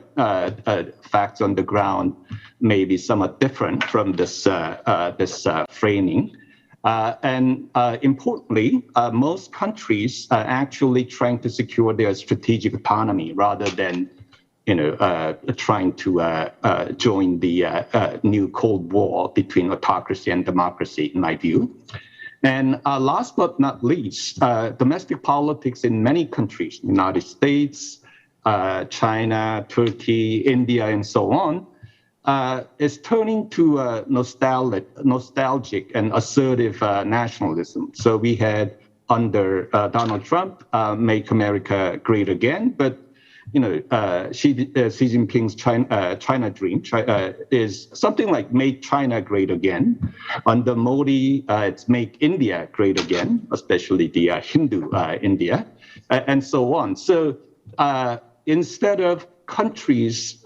facts on the ground may be somewhat different from this framing. And importantly, most countries are actually trying to secure their strategic autonomy rather than trying to join the new Cold War between autocracy and democracy, in my view. And last but not least, domestic politics in many countries, United States, China, Turkey, India, and so on, is turning to nostalgic and assertive nationalism. So we had under Donald Trump, Make America Great Again, but Xi Jinping's China dream is something like Make China Great Again. Under Modi, it's Make India Great Again, especially the Hindu India, and so on. So instead of countries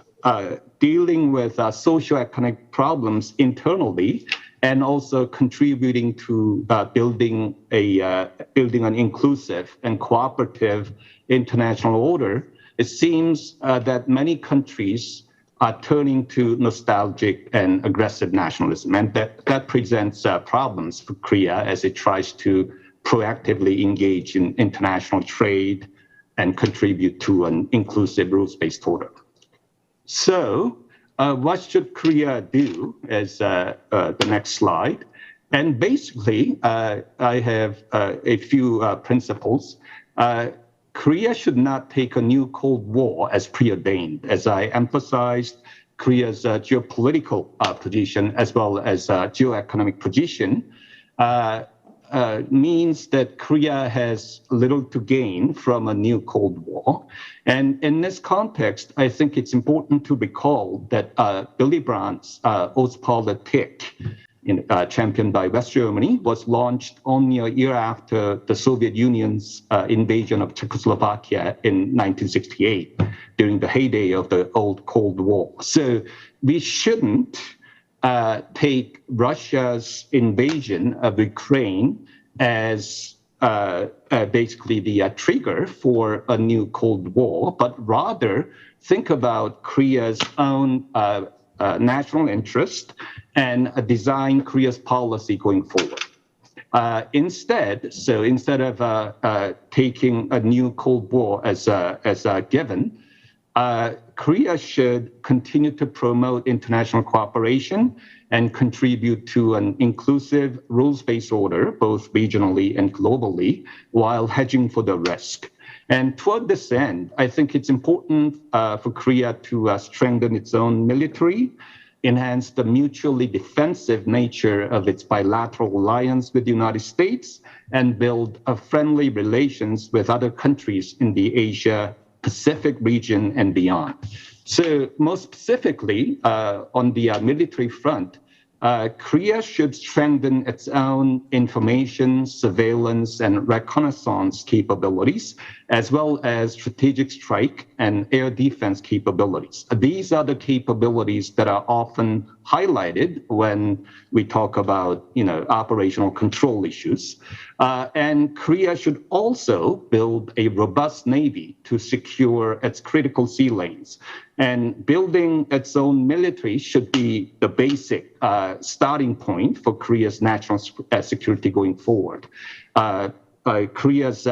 dealing with socioeconomic problems internally and also contributing to building an inclusive and cooperative international order, it seems that many countries are turning to nostalgic and aggressive nationalism, and that presents problems for Korea as it tries to proactively engage in international trade and contribute to an inclusive rules-based order. So what should Korea do as the next slide? And basically, I have a few principles. Korea should not take a new Cold War as preordained. As I emphasized, Korea's geopolitical position as well as geoeconomic position means that Korea has little to gain from a new Cold War. And in this context, I think it's important to recall that Willy Brandt's Ostpolitik, championed by West Germany, was launched only a year after the Soviet Union's invasion of Czechoslovakia in 1968, during the heyday of the old Cold War. So we shouldn't take Russia's invasion of Ukraine as basically the trigger for a new Cold War, but rather think about Korea's own national interest and design Korea's policy going forward. Instead of taking a new Cold War as a given, Korea should continue to promote international cooperation and contribute to an inclusive rules-based order, both regionally and globally, while hedging for the risk. And toward this end, I think it's important for Korea to strengthen its own military, enhance the mutually defensive nature of its bilateral alliance with the United States, and build friendly relations with other countries in the Asia-Pacific region and beyond. So most specifically, on the military front, Korea should strengthen its own information, surveillance, and reconnaissance capabilities, as well as strategic strike and air defense capabilities. These are the capabilities that are often highlighted when we talk about, operational control issues. And Korea should also build a robust navy to secure its critical sea lanes. And building its own military should be the basic starting point for Korea's national security going forward. Korea's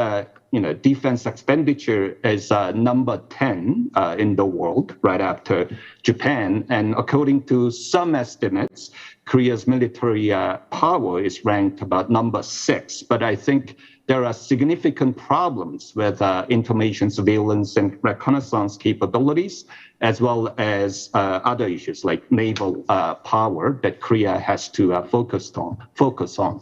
defense expenditure is number 10 in the world, right after Japan. And according to some estimates, Korea's military power is ranked about number 6. But I think there are significant problems with information surveillance and reconnaissance capabilities, as well as other issues like naval power that Korea has to focus on.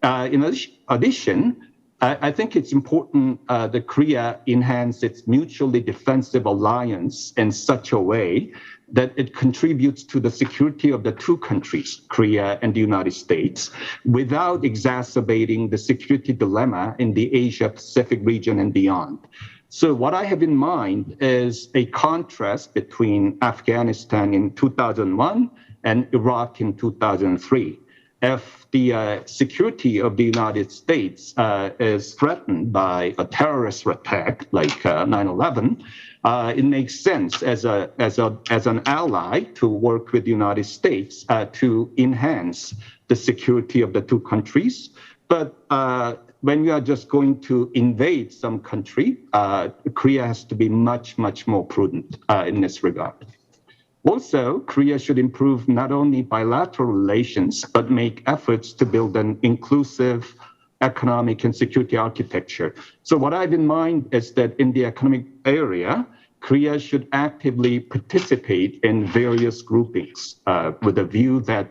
In addition, I think it's important that Korea enhance its mutually defensive alliance in such a way that it contributes to the security of the two countries, Korea and the United States, without exacerbating the security dilemma in the Asia-Pacific region and beyond. So what I have in mind is a contrast between Afghanistan in 2001 and Iraq in 2003. If the security of the United States is threatened by a terrorist attack like 9/11, it makes sense as an ally to work with the United States to enhance the security of the two countries. But when you are just going to invade some country, Korea has to be much, much more prudent in this regard. Also, Korea should improve not only bilateral relations, but make efforts to build an inclusive economic and security architecture. So what I have in mind is that in the economic area, Korea should actively participate in various groupings with a view that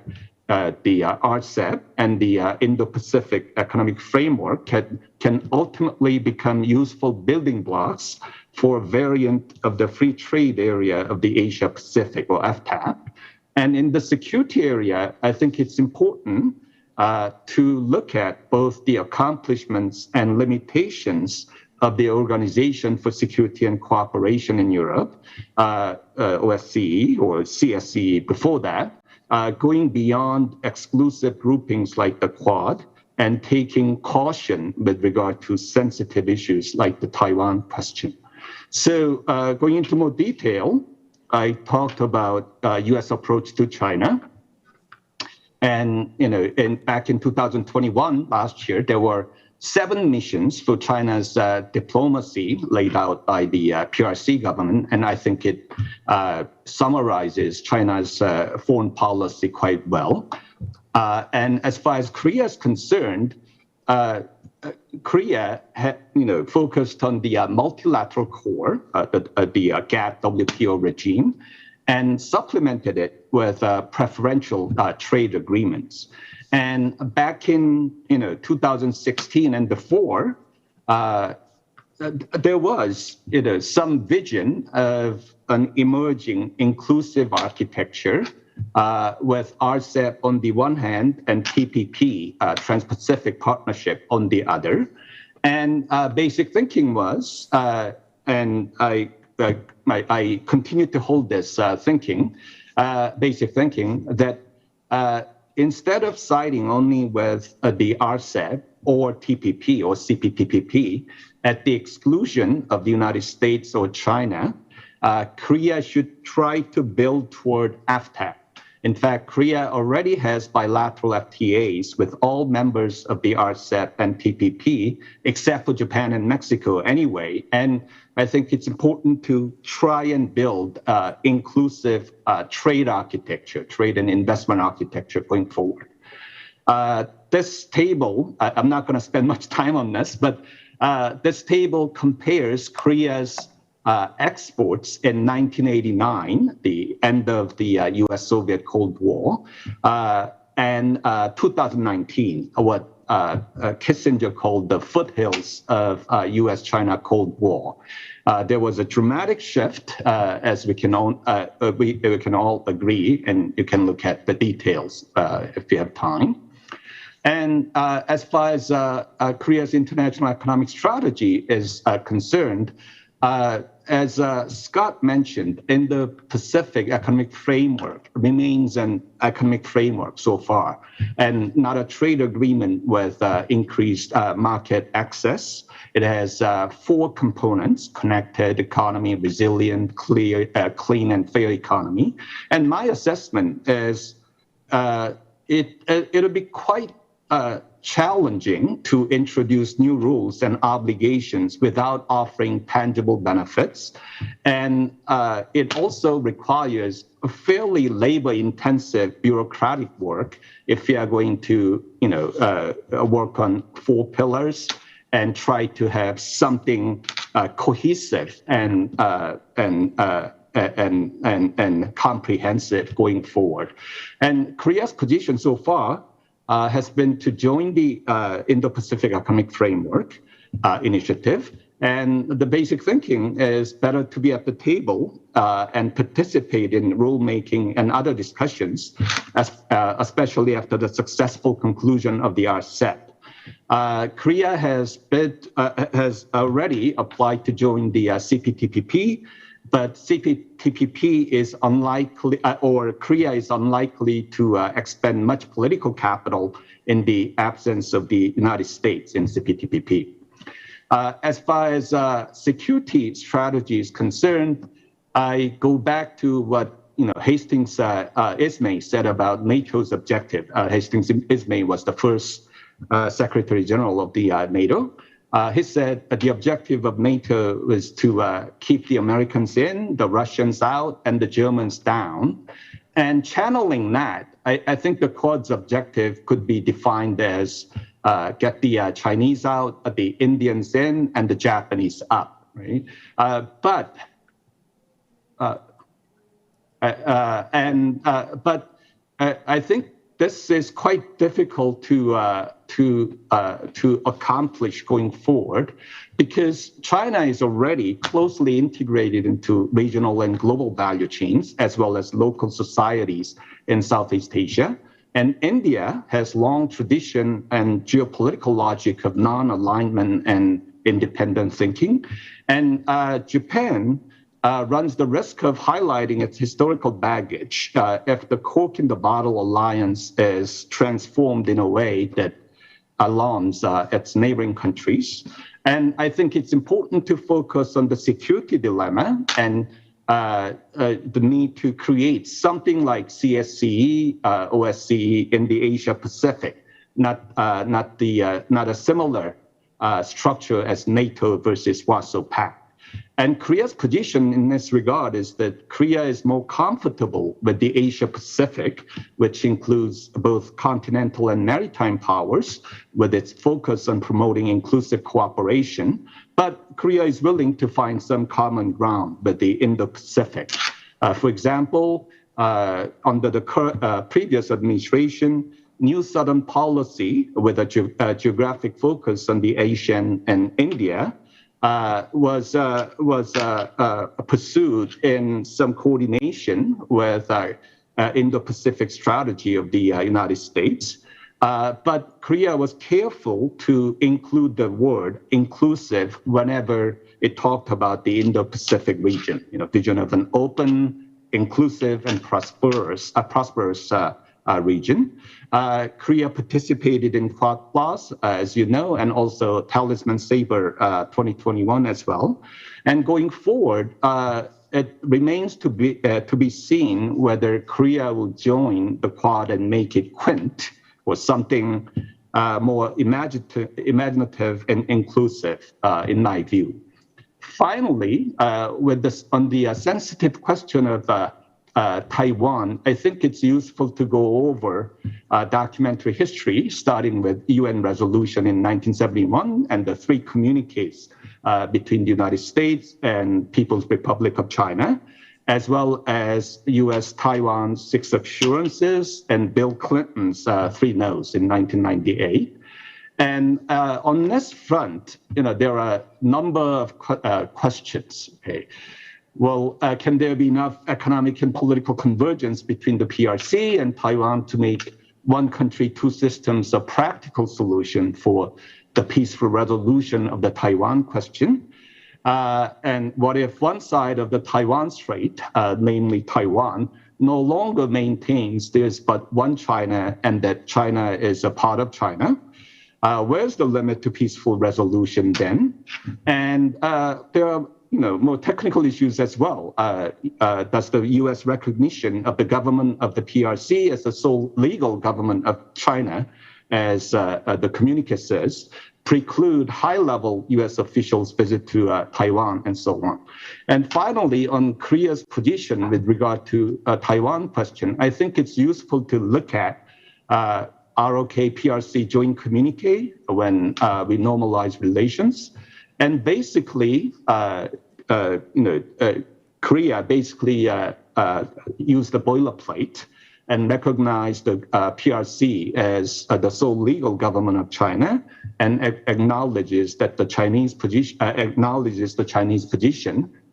the RCEP and the Indo-Pacific Economic Framework can ultimately become useful building blocks for a variant of the free trade area of the Asia-Pacific, or FTAP. And in the security area, I think it's important to look at both the accomplishments and limitations of the Organization for Security and Cooperation in Europe, OSCE or CSCE before that, going beyond exclusive groupings like the Quad and taking caution with regard to sensitive issues like the Taiwan question. So going into more detail, I talked about U.S. approach to China. And, back in 2021, last year, there were 7 missions for China's diplomacy laid out by the PRC government, and I think it summarizes China's foreign policy quite well. And as far as Korea is concerned, Korea focused on the multilateral core, the GATT WTO regime, and supplemented it with preferential trade agreements. And back in 2016 and before, there was some vision of an emerging inclusive architecture with RCEP on the one hand and TPP, Trans-Pacific Partnership, on the other. And basic thinking was, and I continue to hold this basic thinking, that instead of siding only with the RCEP or TPP or CPTPP at the exclusion of the United States or China, Korea should try to build toward FTAC. In fact, Korea already has bilateral FTAs with all members of the RCEP and TPP, except for Japan and Mexico anyway. And I think it's important to try and build inclusive trade architecture, trade and investment architecture going forward. This table, I'm not going to spend much time on this, but this table compares Korea's exports in 1989, the end of the US-Soviet Cold War, and 2019, what Kissinger called the foothills of US-China Cold War. There was a dramatic shift, as we can all agree, and you can look at the details if you have time. And as far as Korea's international economic strategy is concerned, as Scott mentioned, in the Pacific economic framework remains an economic framework so far, and not a trade agreement with increased market access. It has 4 components: connected economy, resilient, clean and fair economy. And my assessment is it'll be quite challenging to introduce new rules and obligations without offering tangible benefits. And it also requires a fairly labor-intensive bureaucratic work if you are going to, work on 4 pillars and try to have something cohesive and comprehensive going forward. And Korea's position so far has been to join the Indo-Pacific Economic Framework initiative. And the basic thinking is better to be at the table and participate in rulemaking and other discussions, especially after the successful conclusion of the RCEP. Korea has already applied to join the CPTPP, but CPTPP is unlikely, or Korea is unlikely to expend much political capital in the absence of the United States in CPTPP. As far as security strategy is concerned, I go back to what Hastings Ismay said about NATO's objective. Hastings Ismay was the first Secretary General of the NATO. He said that the objective of NATO was to keep the Americans in, the Russians out, and the Germans down. And channeling that, I think the Quad's objective could be defined as get the Chinese out, the Indians in, and the Japanese up, right? But I think this is quite difficult to accomplish going forward, because China is already closely integrated into regional and global value chains, as well as local societies in Southeast Asia. And India has long tradition and geopolitical logic of non-alignment and independent thinking. And Japan runs the risk of highlighting its historical baggage if the cork in the bottle alliance is transformed in a way that alarms its neighboring countries. And I think it's important to focus on the security dilemma and the need to create something like CSCE, OSCE in the Asia Pacific, not a similar structure as NATO versus Warsaw Pact. And Korea's position in this regard is that Korea is more comfortable with the Asia Pacific, which includes both continental and maritime powers, with its focus on promoting inclusive cooperation. But Korea is willing to find some common ground with the Indo-Pacific. For example, under the previous administration, New Southern policy with a geographic focus on the Asian and India was pursued in some coordination with Indo-Pacific strategy of the United States. But Korea was careful to include the word inclusive whenever it talked about the Indo-Pacific region, vision of an open, inclusive, and prosperous region. Korea participated in Quad Plus, as you know, and also Talisman Sabre 2021 as well. And going forward, it remains to be seen whether Korea will join the Quad and make it Quint, or something more imaginative and inclusive, in my view. Finally, on the sensitive question of Taiwan, I think it's useful to go over documentary history, starting with UN resolution in 1971 and the 3 communiques between the United States and People's Republic of China, as well as US-Taiwan 6 assurances and Bill Clinton's 3 no's in 1998. And on this front, there are a number of questions. Okay. Well, can there be enough economic and political convergence between the PRC and Taiwan to make one country, 2 systems a practical solution for the peaceful resolution of the Taiwan question? And what if one side of the Taiwan Strait, namely Taiwan, no longer maintains there's but one China and that China is a part of China? Where's the limit to peaceful resolution then? And there are more technical issues as well. Does the U.S. recognition of the government of the PRC as the sole legal government of China, as the communique says, preclude high-level U.S. officials' visit to Taiwan and so on? And finally, on Korea's position with regard to Taiwan question, I think it's useful to look at ROK-PRC joint communique when we normalize relations. And basically, Korea basically used the boilerplate and recognized the PRC as the sole legal government of China, and acknowledges that the Chinese position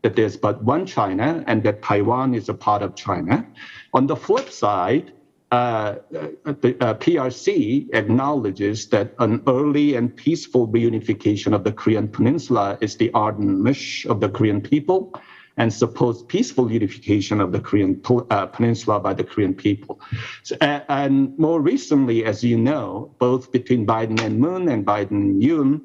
that there's but one China and that Taiwan is a part of China. On the flip side, the PRC acknowledges that an early and peaceful reunification of the Korean Peninsula is the ardent wish of the Korean people, and supposed peaceful unification of the Korean Peninsula by the Korean people. So, and more recently, as you know, both between Biden and Moon and Biden and Yoon,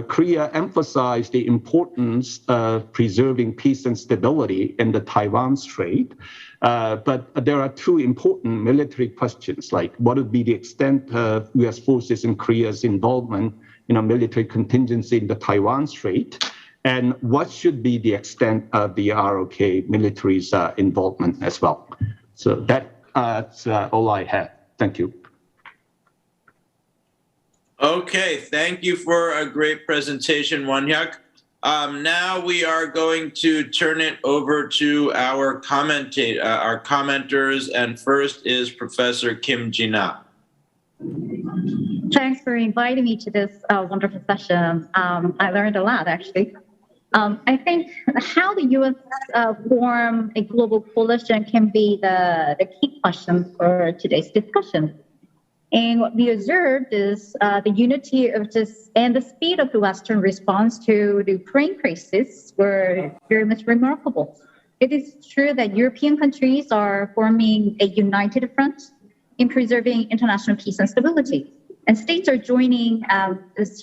Korea emphasized the importance of preserving peace and stability in the Taiwan Strait. But there are 2 important military questions, like what would be the extent of U.S. forces in Korea's involvement in a military contingency in the Taiwan Strait, and what should be the extent of the ROK military's involvement as well. So that's all I have. Thank you. Okay, thank you for a great presentation, Juaniak. Now we are going to turn it over to our commenters, and first is Professor Kim Jina. Thanks for inviting me to this wonderful session. I learned a lot, actually. I think how the U.S. form a global coalition can be the key question for today's discussion. And what we observed is the unity of and the speed of the Western response to the Ukraine crisis were very much remarkable. It is true that European countries are forming a united front in preserving international peace and stability. And states are joining this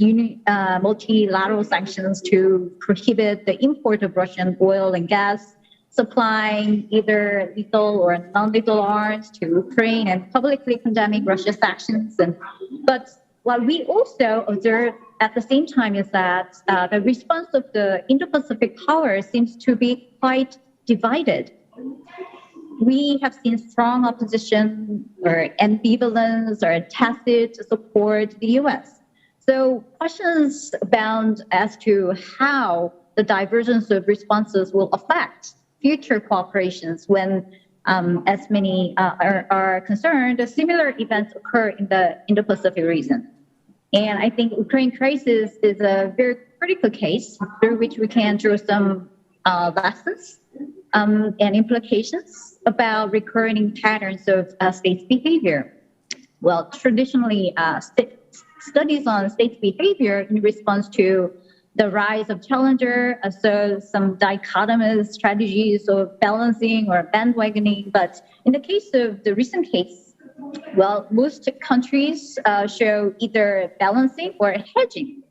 multilateral sanctions to prohibit the import of Russian oil and gas, supplying either lethal or non-lethal arms to Ukraine, and publicly condemning Russia's actions. But what we also observe at the same time is that the response of the Indo-Pacific powers seems to be quite divided. We have seen strong opposition or ambivalence or tacit support to the US. So questions abound as to how the divergence of responses will affect future cooperations when, as many are concerned, similar events occur in the Indo-Pacific region. And I think Ukraine crisis is a very critical case through which we can draw some lessons and implications about recurring patterns of states' behavior. Well, traditionally, studies on states' behavior in response to the rise of challenger, so some dichotomous strategies of balancing or bandwagoning. But in the case of the recent case, well, most countries show either balancing or hedging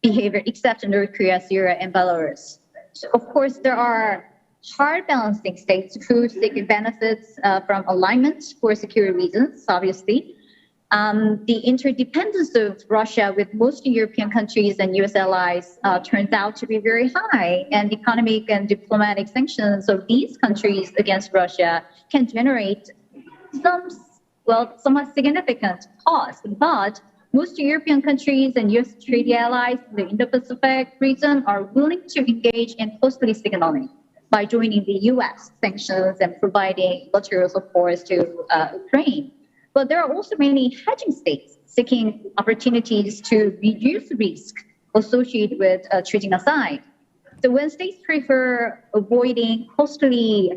behavior, except in North Korea, Syria, and Belarus. So of course, there are hard balancing states who seek benefits from alignment for security reasons, obviously. The interdependence of Russia with most European countries and US allies turns out to be very high, and economic and diplomatic sanctions of these countries against Russia can generate somewhat significant cost. But most European countries and US treaty allies in the Indo-Pacific region are willing to engage in costly signaling by joining the US sanctions and providing material support to Ukraine. But there are also many hedging states seeking opportunities to reduce risk associated with treating aside. So when states prefer avoiding costly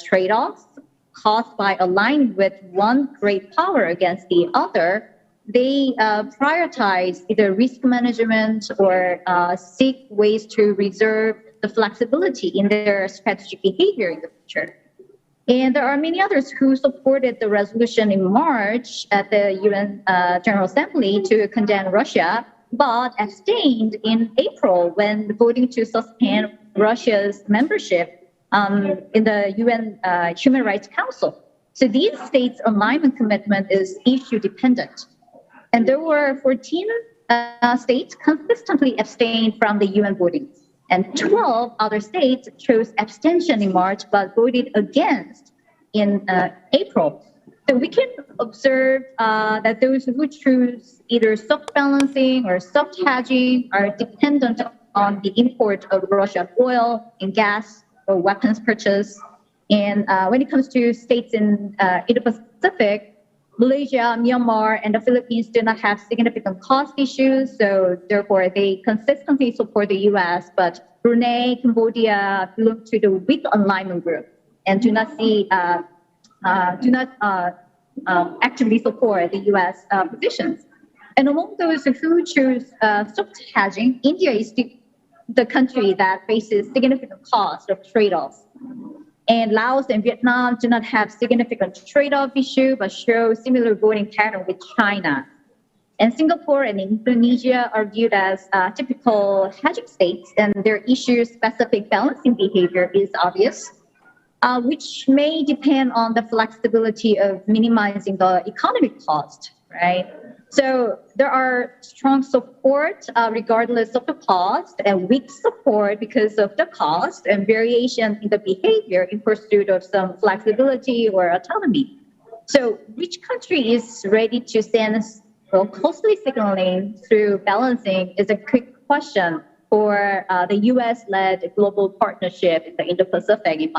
trade-offs caused by aligning with one great power against the other, they prioritize either risk management or seek ways to reserve the flexibility in their strategic behavior in the future. And there are many others who supported the resolution in March at the UN General Assembly to condemn Russia, but abstained in April when voting to suspend Russia's membership in the UN Human Rights Council. So these states' alignment commitment is issue dependent. And there were 14 states consistently abstained from the UN voting. And 12 other states chose abstention in March, but voted against in April. So we can observe that those who choose either soft balancing or soft hedging are dependent on the import of Russian oil and gas or weapons purchase. And when it comes to states in Indo-Pacific, Malaysia, Myanmar, and the Philippines do not have significant cost issues, so therefore they consistently support the U.S. But Brunei, Cambodia belong to the weak alignment group and do not actively support the U.S. positions. And among those who choose soft hedging, India is the country that faces significant cost of trade-offs. And Laos and Vietnam do not have significant trade-off issue, but show similar voting pattern with China. And Singapore and Indonesia are viewed as typical hedging states, and their issue-specific balancing behavior is obvious, which may depend on the flexibility of minimizing the economic cost, right? So there are strong support regardless of the cost, and weak support because of the cost and variation in the behavior in pursuit of some flexibility or autonomy. So which country is ready to send costly signaling through balancing is a quick question for the US-led global partnership in the Indo-Pacific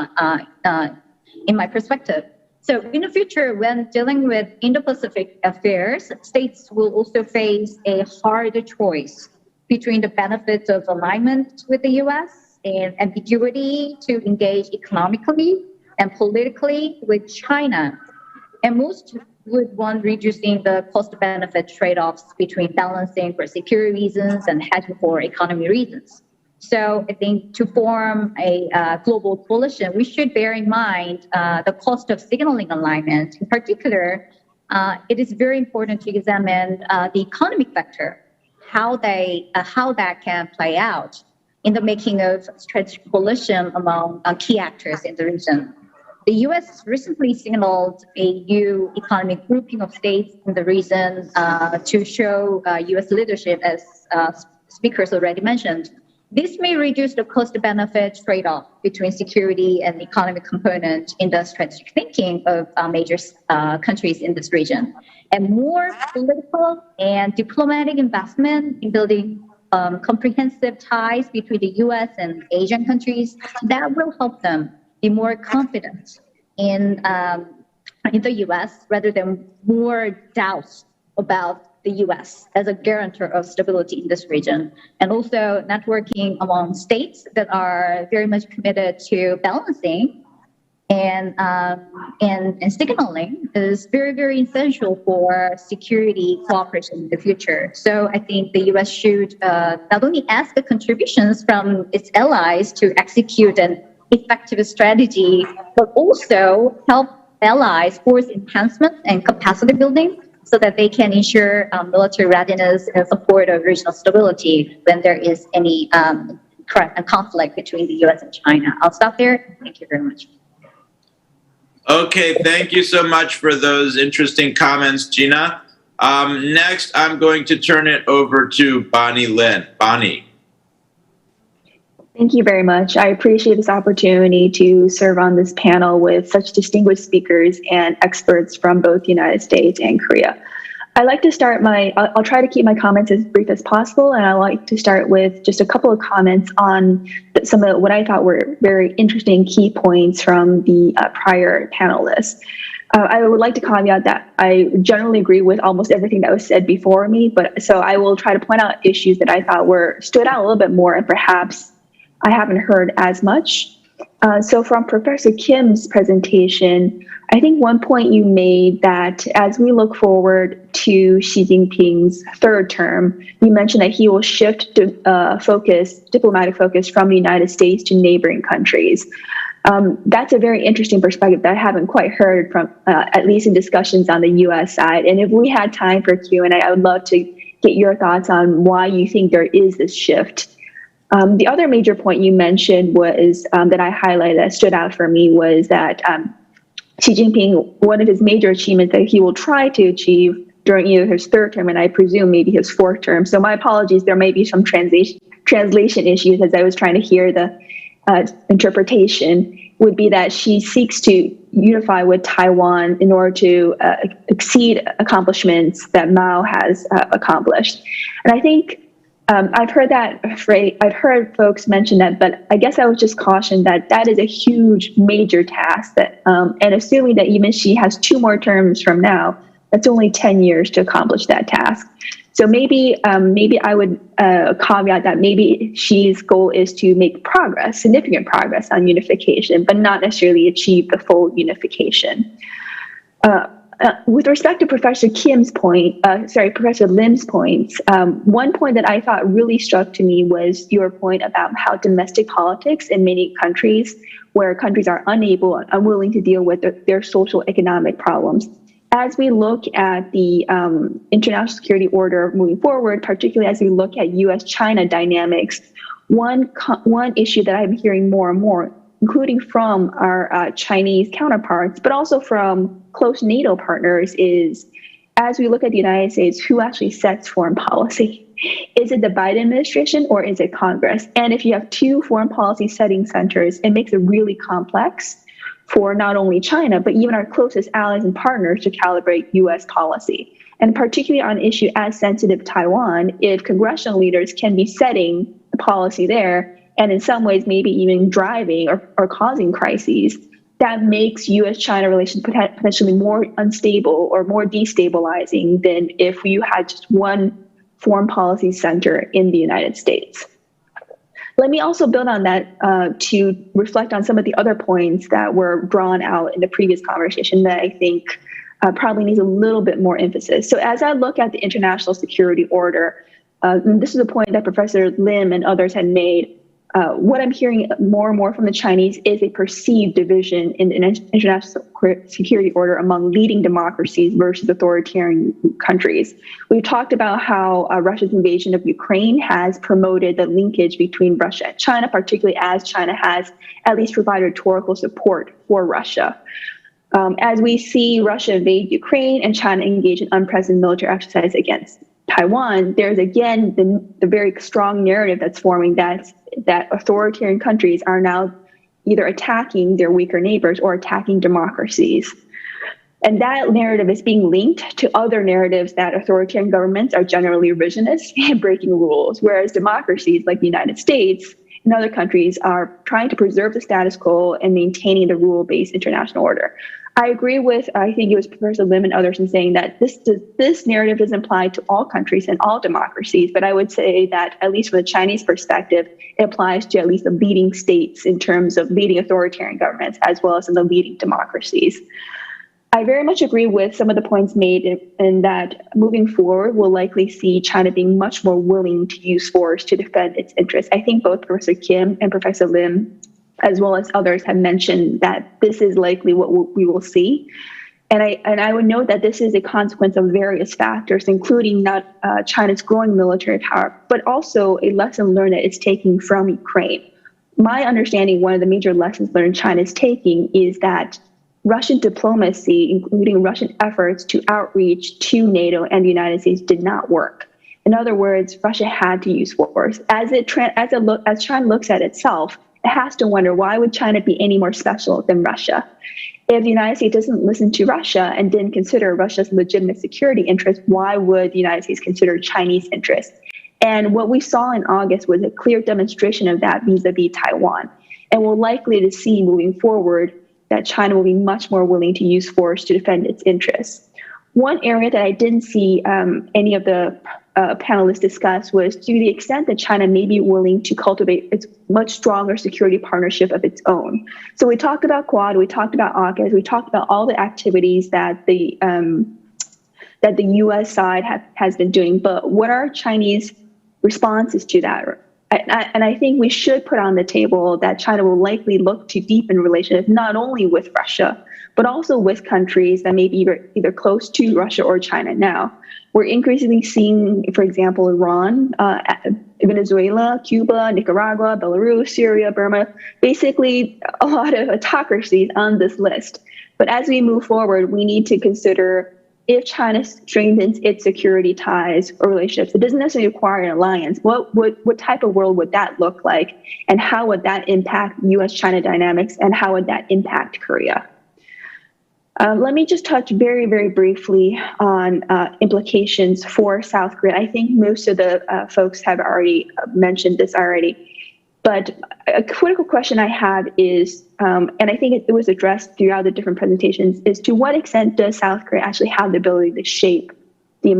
in my perspective. So in the future, when dealing with Indo-Pacific affairs, states will also face a hard choice between the benefits of alignment with the US and ambiguity to engage economically and politically with China. And most would want reducing the cost-benefit trade-offs between balancing for security reasons and hedging for economy reasons. So I think to form a global coalition, we should bear in mind the cost of signaling alignment. In particular, it is very important to examine the economic factor, how that can play out in the making of strategic coalition among key actors in the region. the U.S. recently signaled a new economic grouping of states in the region to show U.S. leadership, as speakers already mentioned. This may reduce the cost-benefit trade-off between security and economic component in the strategic thinking of major countries in this region. And more political and diplomatic investment in building comprehensive ties between the U.S. and Asian countries, that will help them be more confident in the U.S. rather than more doubts about the U.S. as a guarantor of stability in this region. And also networking among states that are very much committed to balancing and signaling is very, very essential for security cooperation in the future. So I think the U.S. should not only ask the contributions from its allies to execute an effective strategy, but also help allies force enhancement and capacity building so that they can ensure military readiness and support of regional stability when there is any conflict between the U.S. and China. I'll stop there. Thank you very much. Okay, thank you so much for those interesting comments, Jina. Next, I'm going to turn it over to Bonnie Lynn. Bonnie. Thank you very much. I appreciate this opportunity to serve on this panel with such distinguished speakers and experts from both the United States and Korea. I'd like to start I'll try to keep my comments as brief as possible, and I'd like to start with just a couple of comments on some of what I thought were very interesting key points from the prior panelists. I would like to caveat that I generally agree with almost everything that was said before me, so I will try to point out issues that I thought stood out a little bit more and perhaps I haven't heard as much. So from Professor Kim's presentation, I think one point you made that as we look forward to Xi Jinping's third term, you mentioned that he will shift diplomatic focus from the United States to neighboring countries. That's a very interesting perspective that I haven't quite heard from, at least in discussions on the U.S. side. And if we had time for Q&A, I would love to get your thoughts on why you think there is this shift. The other major point you mentioned was that I highlighted that stood out for me was that Xi Jinping, one of his major achievements that he will try to achieve during either his third term and I presume maybe his fourth term. So my apologies, there may be some translation issues as I was trying to hear the interpretation, would be that she seeks to unify with Taiwan in order to exceed accomplishments that Mao has accomplished. And I think I've heard that phrase, I've heard folks mention that, but I guess I would just caution that that is a huge, major task that, and assuming that even she has 2 more terms from now, that's only 10 years to accomplish that task. So maybe I would caveat that maybe Xi's goal is to make progress, significant progress on unification, but not necessarily achieve the full unification. With respect to Professor Lim's points, one point that I thought really struck to me was your point about how domestic politics in many countries, where countries are unable and unwilling to deal with their social economic problems. As we look at the international security order moving forward, particularly as we look at U.S.-China dynamics, one issue that I'm hearing more and more, including from our Chinese counterparts, but also from close NATO partners, is as we look at the United States, who actually sets foreign policy? Is it the Biden administration or is it Congress? And if you have 2 foreign policy setting centers, it makes it really complex for not only China, but even our closest allies and partners to calibrate U.S. policy. And particularly on an issue as sensitive Taiwan, if congressional leaders can be setting the policy there, and in some ways maybe even driving or causing crises, that makes U.S.-China relations potentially more unstable or more destabilizing than if you had just one foreign policy center in the United States. Let me also build on that to reflect on some of the other points that were drawn out in the previous conversation that I think probably needs a little bit more emphasis. So as I look at the international security order, and this is a point that Professor Lim and others had made, what I'm hearing more and more from the Chinese is a perceived division in the international security order among leading democracies versus authoritarian countries. We've talked about how Russia's invasion of Ukraine has promoted the linkage between Russia and China, particularly as China has at least provided rhetorical support for Russia. As we see Russia invade Ukraine and China engage in unprecedented military exercise against Taiwan, there's again the very strong narrative that's forming that authoritarian countries are now either attacking their weaker neighbors or attacking democracies. And that narrative is being linked to other narratives that authoritarian governments are generally revisionist and breaking rules, whereas democracies like the United States and other countries are trying to preserve the status quo and maintaining the rule-based international order. I agree with, I think it was Professor Lim and others in saying that this narrative doesn't apply to all countries and all democracies, but I would say that at least from the Chinese perspective, it applies to at least the leading states in terms of leading authoritarian governments as well as in the leading democracies. I very much agree with some of the points made in that moving forward, we'll likely see China being much more willing to use force to defend its interests. I think both Professor Kim and Professor Lim, as well as others, have mentioned that this is likely what we will see. And I would note that this is a consequence of various factors, including not China's growing military power, but also a lesson learned that it's taking from Ukraine. My understanding, one of the major lessons learned China is taking is that Russian diplomacy, including Russian efforts to outreach to NATO and the United States, did not work. In other words, Russia had to use force. As China looks at itself, it has to wonder, why would China be any more special than Russia? If the United States doesn't listen to Russia and didn't consider Russia's legitimate security interest, why would the United States consider Chinese interests? And what we saw in August was a clear demonstration of that vis-a-vis Taiwan. And we're likely to see moving forward that China will be much more willing to use force to defend its interests. One area that I didn't see any of the panelists discuss was to the extent that China may be willing to cultivate its much stronger security partnership of its own. So we talked about Quad, we talked about AUKUS, we talked about all the activities that the U.S. side has been doing, but what are Chinese responses to that? And I think we should put on the table that China will likely look to deepen relations not only with Russia, but also with countries that may be either close to Russia or China now. We're increasingly seeing, for example, Iran, Venezuela, Cuba, Nicaragua, Belarus, Syria, Burma, basically a lot of autocracies on this list. But as we move forward, we need to consider if China strengthens its security ties or relationships, it doesn't necessarily require an alliance. What type of world would that look like? And how would that impact US-China dynamics? And how would that impact Korea? Let me just touch very, very briefly on implications for South Korea. I think most of the folks have already mentioned this already. But a critical question I have is, and I think it was addressed throughout the different presentations, is to what extent does South Korea actually have the ability to shape the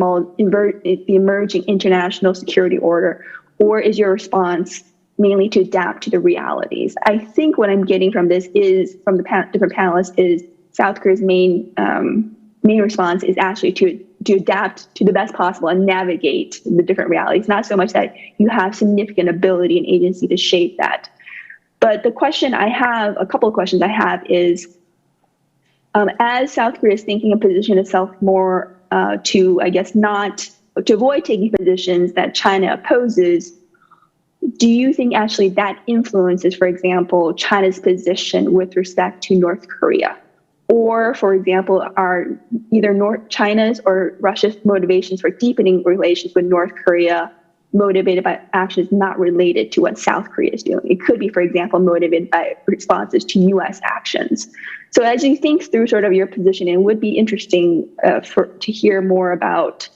emerging international security order, or is your response mainly to adapt to the realities? I think what I'm getting from this is, from the different panelists, is South Korea's main response is actually to adapt to the best possible and navigate the different realities, not so much that you have significant ability and agency to shape that. But the question I have, a couple of questions I have is, as South Korea is thinking of positioning itself more to, I guess, not to avoid taking positions that China opposes, do you think actually that influences, for example, China's position with respect to North Korea? Or, for example, are either China's or Russia's motivations for deepening relations with North Korea motivated by actions not related to what South Korea is doing? It could be, for example, motivated by responses to U.S. actions. So as you think through sort of your position, it would be interesting to hear more about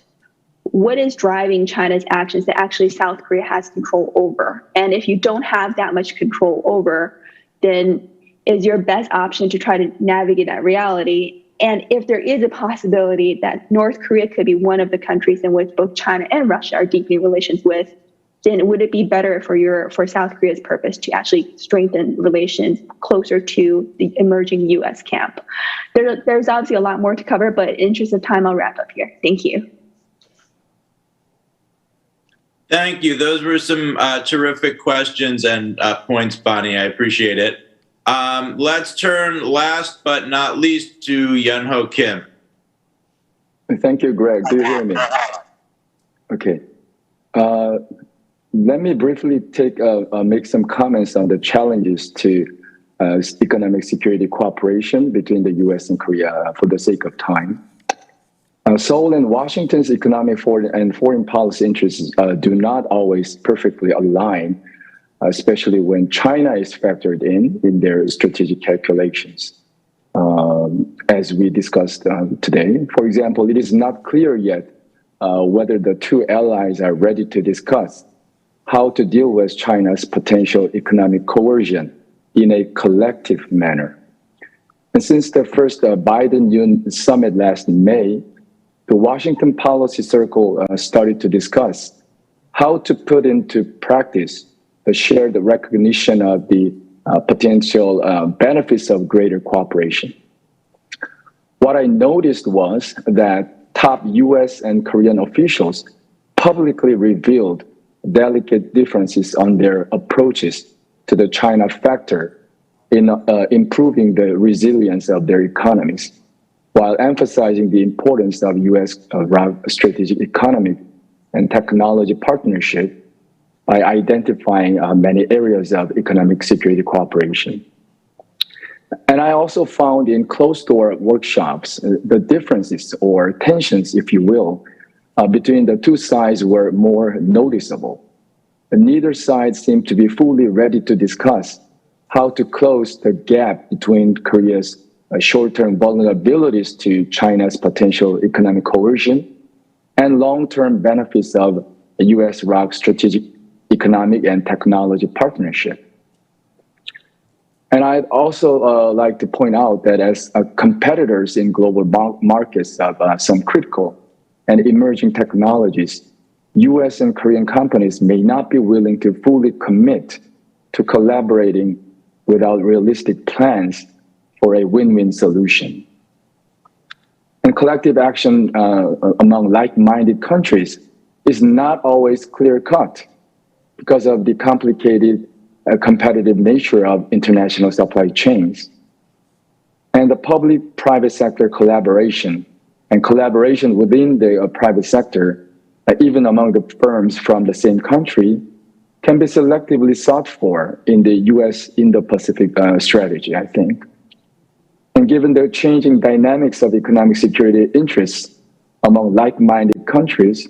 what is driving China's actions that actually South Korea has control over. And if you don't have that much control over, then is your best option to try to navigate that reality? And if there is a possibility that North Korea could be one of the countries in which both China and Russia are deepening relations with, then would it be better for South Korea's purpose to actually strengthen relations closer to the emerging U.S. camp? There's obviously a lot more to cover, but in interest of time, I'll wrap up here. Thank you. Thank you. Those were some terrific questions and points, Bonnie. I appreciate it. Let's turn last but not least to Yunho Kim. Thank you, Greg. Do you hear me? Okay. Let me briefly make some comments on the challenges to economic security cooperation between the U.S. and Korea for the sake of time. Seoul and Washington's economic and foreign policy interests do not always perfectly align, especially when China is factored in their strategic calculations. As we discussed today, for example, it is not clear yet whether the two allies are ready to discuss how to deal with China's potential economic coercion in a collective manner. And since the first Biden-Yun summit last May, the Washington Policy Circle started to discuss how to put into practice the shared recognition of the potential benefits of greater cooperation. What I noticed was that top US and Korean officials publicly revealed delicate differences on their approaches to the China factor in improving the resilience of their economies, while emphasizing the importance of US strategic economic and technology partnership by identifying many areas of economic security cooperation. And I also found in closed-door workshops, the differences or tensions, if you will, between the two sides were more noticeable. And neither side seemed to be fully ready to discuss how to close the gap between Korea's short-term vulnerabilities to China's potential economic coercion and long-term benefits of a US-ROC strategic economic and technology partnership. And I'd also like to point out that as competitors in global markets of some critical and emerging technologies, US and Korean companies may not be willing to fully commit to collaborating without realistic plans for a win-win solution. And collective action among like-minded countries is not always clear-cut because of the complicated competitive nature of international supply chains. And the public-private sector collaboration and collaboration within the private sector, even among the firms from the same country, can be selectively sought for in the US Indo-Pacific strategy, I think. And given the changing dynamics of economic security interests among like-minded countries,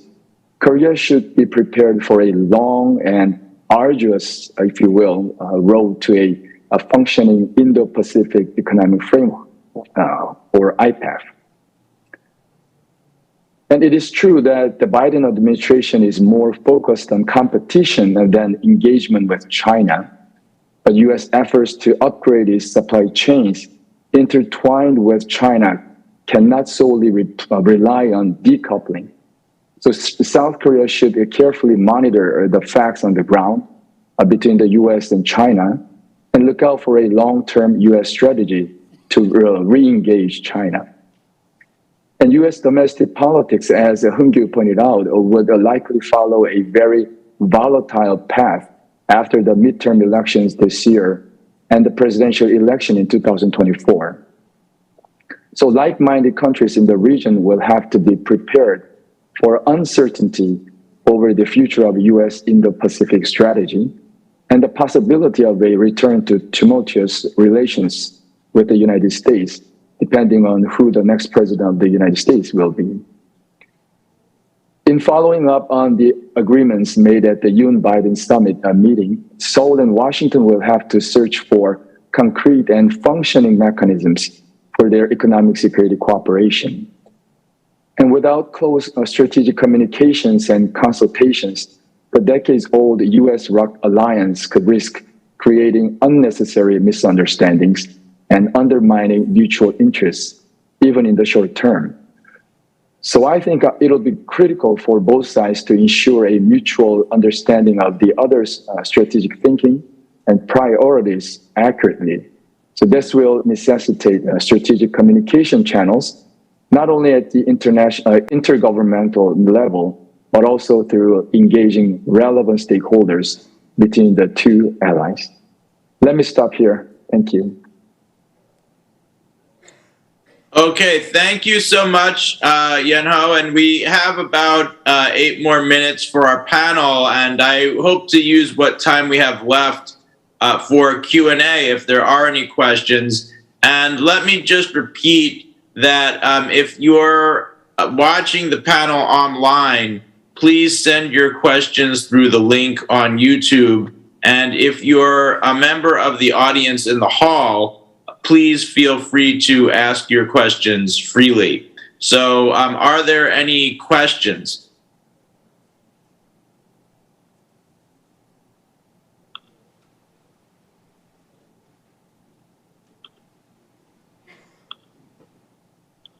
Korea should be prepared for a long and arduous, if you will, road to a functioning Indo-Pacific economic framework, or IPEF. And it is true that the Biden administration is more focused on competition than engagement with China, but US efforts to upgrade its supply chains intertwined with China cannot solely rely on decoupling. So South Korea should carefully monitor the facts on the ground between the US and China and look out for a long-term US strategy to re-engage China. And US domestic politics, as Heung-kyu pointed out, would likely follow a very volatile path after the midterm elections this year and the presidential election in 2024. So like-minded countries in the region will have to be prepared for uncertainty over the future of US Indo-Pacific strategy and the possibility of a return to tumultuous relations with the United States, depending on who the next president of the United States will be. In following up on the agreements made at the Yun-Biden summit meeting, Seoul and Washington will have to search for concrete and functioning mechanisms for their economic security cooperation. And without close strategic communications and consultations, the decades-old US-ROC alliance could risk creating unnecessary misunderstandings and undermining mutual interests, even in the short term. So I think it'll be critical for both sides to ensure a mutual understanding of the other's strategic thinking and priorities accurately. So this will necessitate strategic communication channels, not only at the intergovernmental level, but also through engaging relevant stakeholders between the two allies. Let me stop here. Thank you. Okay, thank you so much, Yunho. And we have about 8 more minutes for our panel, and I hope to use what time we have left for Q&A if there are any questions. And let me just repeat that if you're watching the panel online, please send your questions through the link on YouTube. And if you're a member of the audience in the hall, please feel free to ask your questions freely. So are there any questions?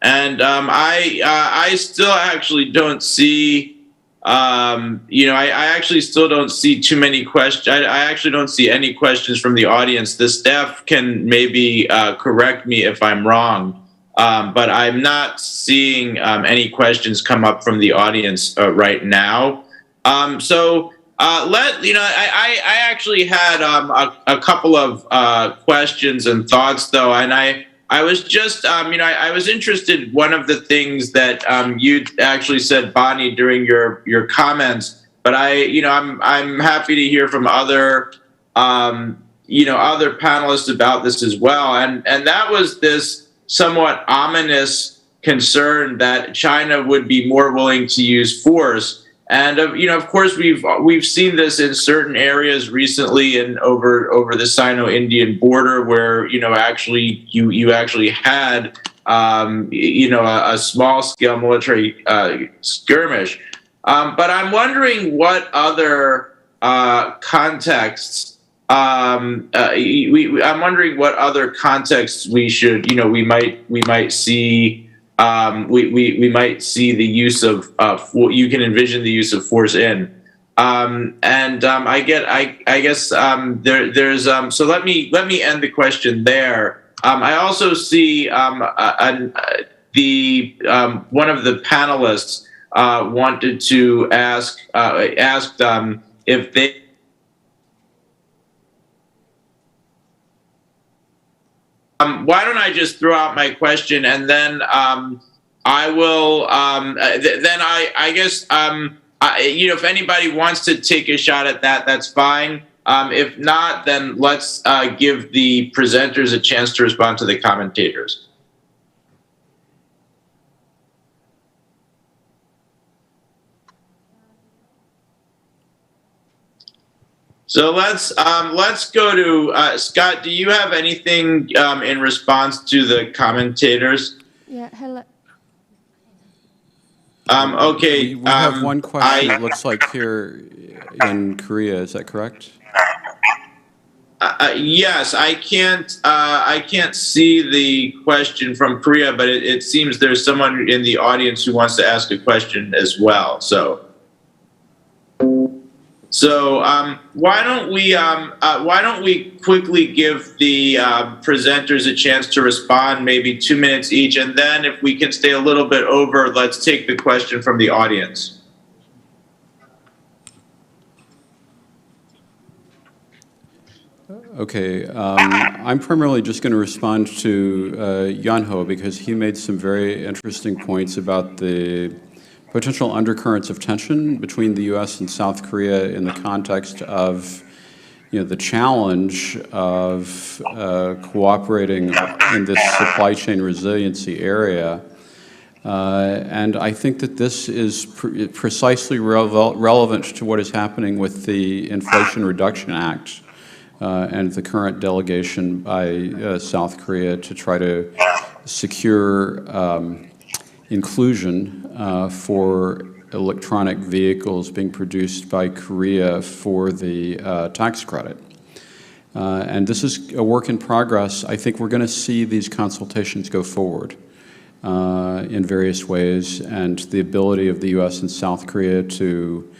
And I still actually don't see, I actually still don't see too many questions. I actually don't see any questions from the audience. The staff can maybe correct me if I'm wrong, but I'm not seeing any questions come up from the audience right now. I actually had a couple of questions and thoughts though, and I was just, I was interested. One of the things that you actually said, Bonnie, during your comments, but I'm happy to hear from other, other panelists about this as well. And that was this somewhat ominous concern that China would be more willing to use force. And of course, we've seen this in certain areas recently, and over the Sino-Indian border, where actually you actually had a small-scale military skirmish. But I'm wondering what other contexts. I'm wondering what other contexts we should we might see. We might see the use of you can envision the use of force in, I guess there's so let me end the question there. I also see one of the panelists wanted to ask if they. Why don't I just throw out my question, and then I will. I guess if anybody wants to take a shot at that, that's fine. If not, then let's give the presenters a chance to respond to the commentators. So let's go to Scott. Do you have anything in response to the commentators? Yeah. Hello. Okay. We have one question. It looks like here in Korea. Is that correct? Yes, I can't see the question from Korea, but it seems there's someone in the audience who wants to ask a question as well. So why don't we quickly give the presenters a chance to respond, maybe 2 minutes each, and then if we can stay a little bit over, let's take the question from the audience. Okay, I'm primarily just going to respond to Yunho because he made some very interesting points about the potential undercurrents of tension between the U.S. and South Korea in the context of, the challenge of cooperating in this supply chain resiliency area. And I think that this is precisely relevant to what is happening with the Inflation Reduction Act and the current delegation by South Korea to try to secure inclusion for electronic vehicles being produced by Korea for the tax credit. And this is a work in progress. I think we're going to see these consultations go forward in various ways, and the ability of the U.S. and South Korea to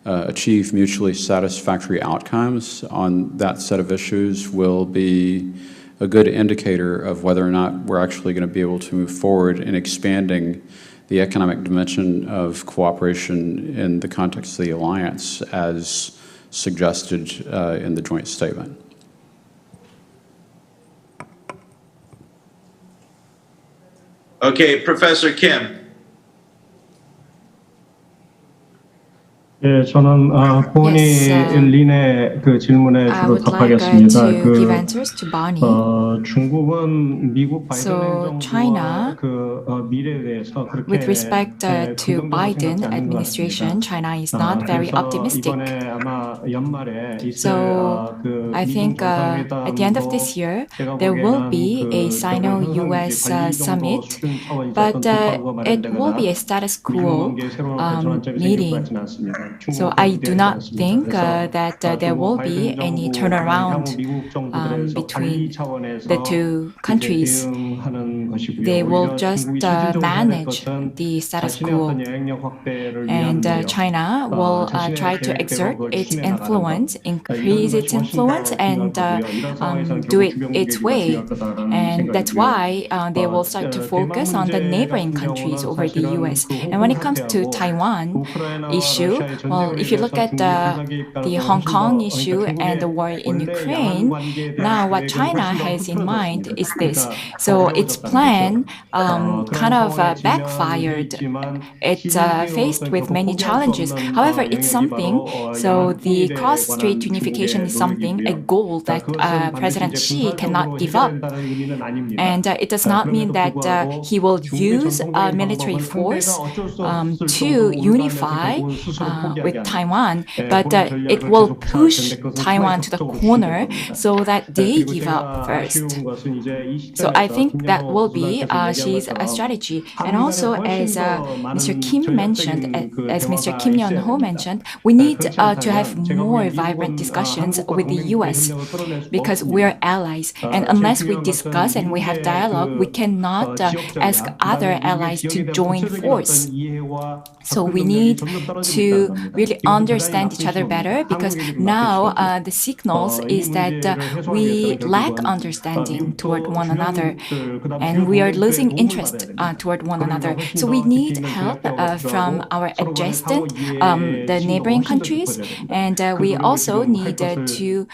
achieve mutually satisfactory outcomes on that set of issues will be a good indicator of whether or not we're actually going to be able to move forward in expanding the economic dimension of cooperation in the context of the alliance as suggested in the joint statement. Okay, Professor Kim. 예, 저는 보니 린의 그 질문에 I 주로 would like 답하겠습니다. to give answers to Bonnie. 중국은 미국 바이든 So China, 행정부와 그 미래에 대해서 그렇게 with respect to Biden administration, China is not very optimistic. 이번에 아마 연말에 So I think at the end of this year, there will be a Sino-US summit, but it will be a status quo meeting. So I do not think that there will be any turnaround between the two countries. They will just manage the status quo, and China will try to exert its influence, increase its influence, and do it its way. And that's why they will start to focus on the neighboring countries over the US. And when it comes to Taiwan issue, well, if you look at the Hong Kong issue and the war in Ukraine, now what China has in mind is this. So its plan kind of backfired. It's faced with many challenges. However, it's something. So the cross-strait unification is something, a goal that President Xi cannot give up. And it does not mean that he will use military force to unify with Taiwan, but it will push Taiwan to the corner so that they give up first. So I think that will be Xi's strategy. And also, as Mr. Kim mentioned, as Mr. Kim Yunho mentioned, we need to have more vibrant discussions with the US because we're allies. And unless we discuss and we have dialogue, we cannot ask other allies to join force. So we need to really understand each other better because now the signals is that we lack understanding toward one another and we are losing interest toward one another. So we need help from our adjacent, the neighboring countries, and we also need to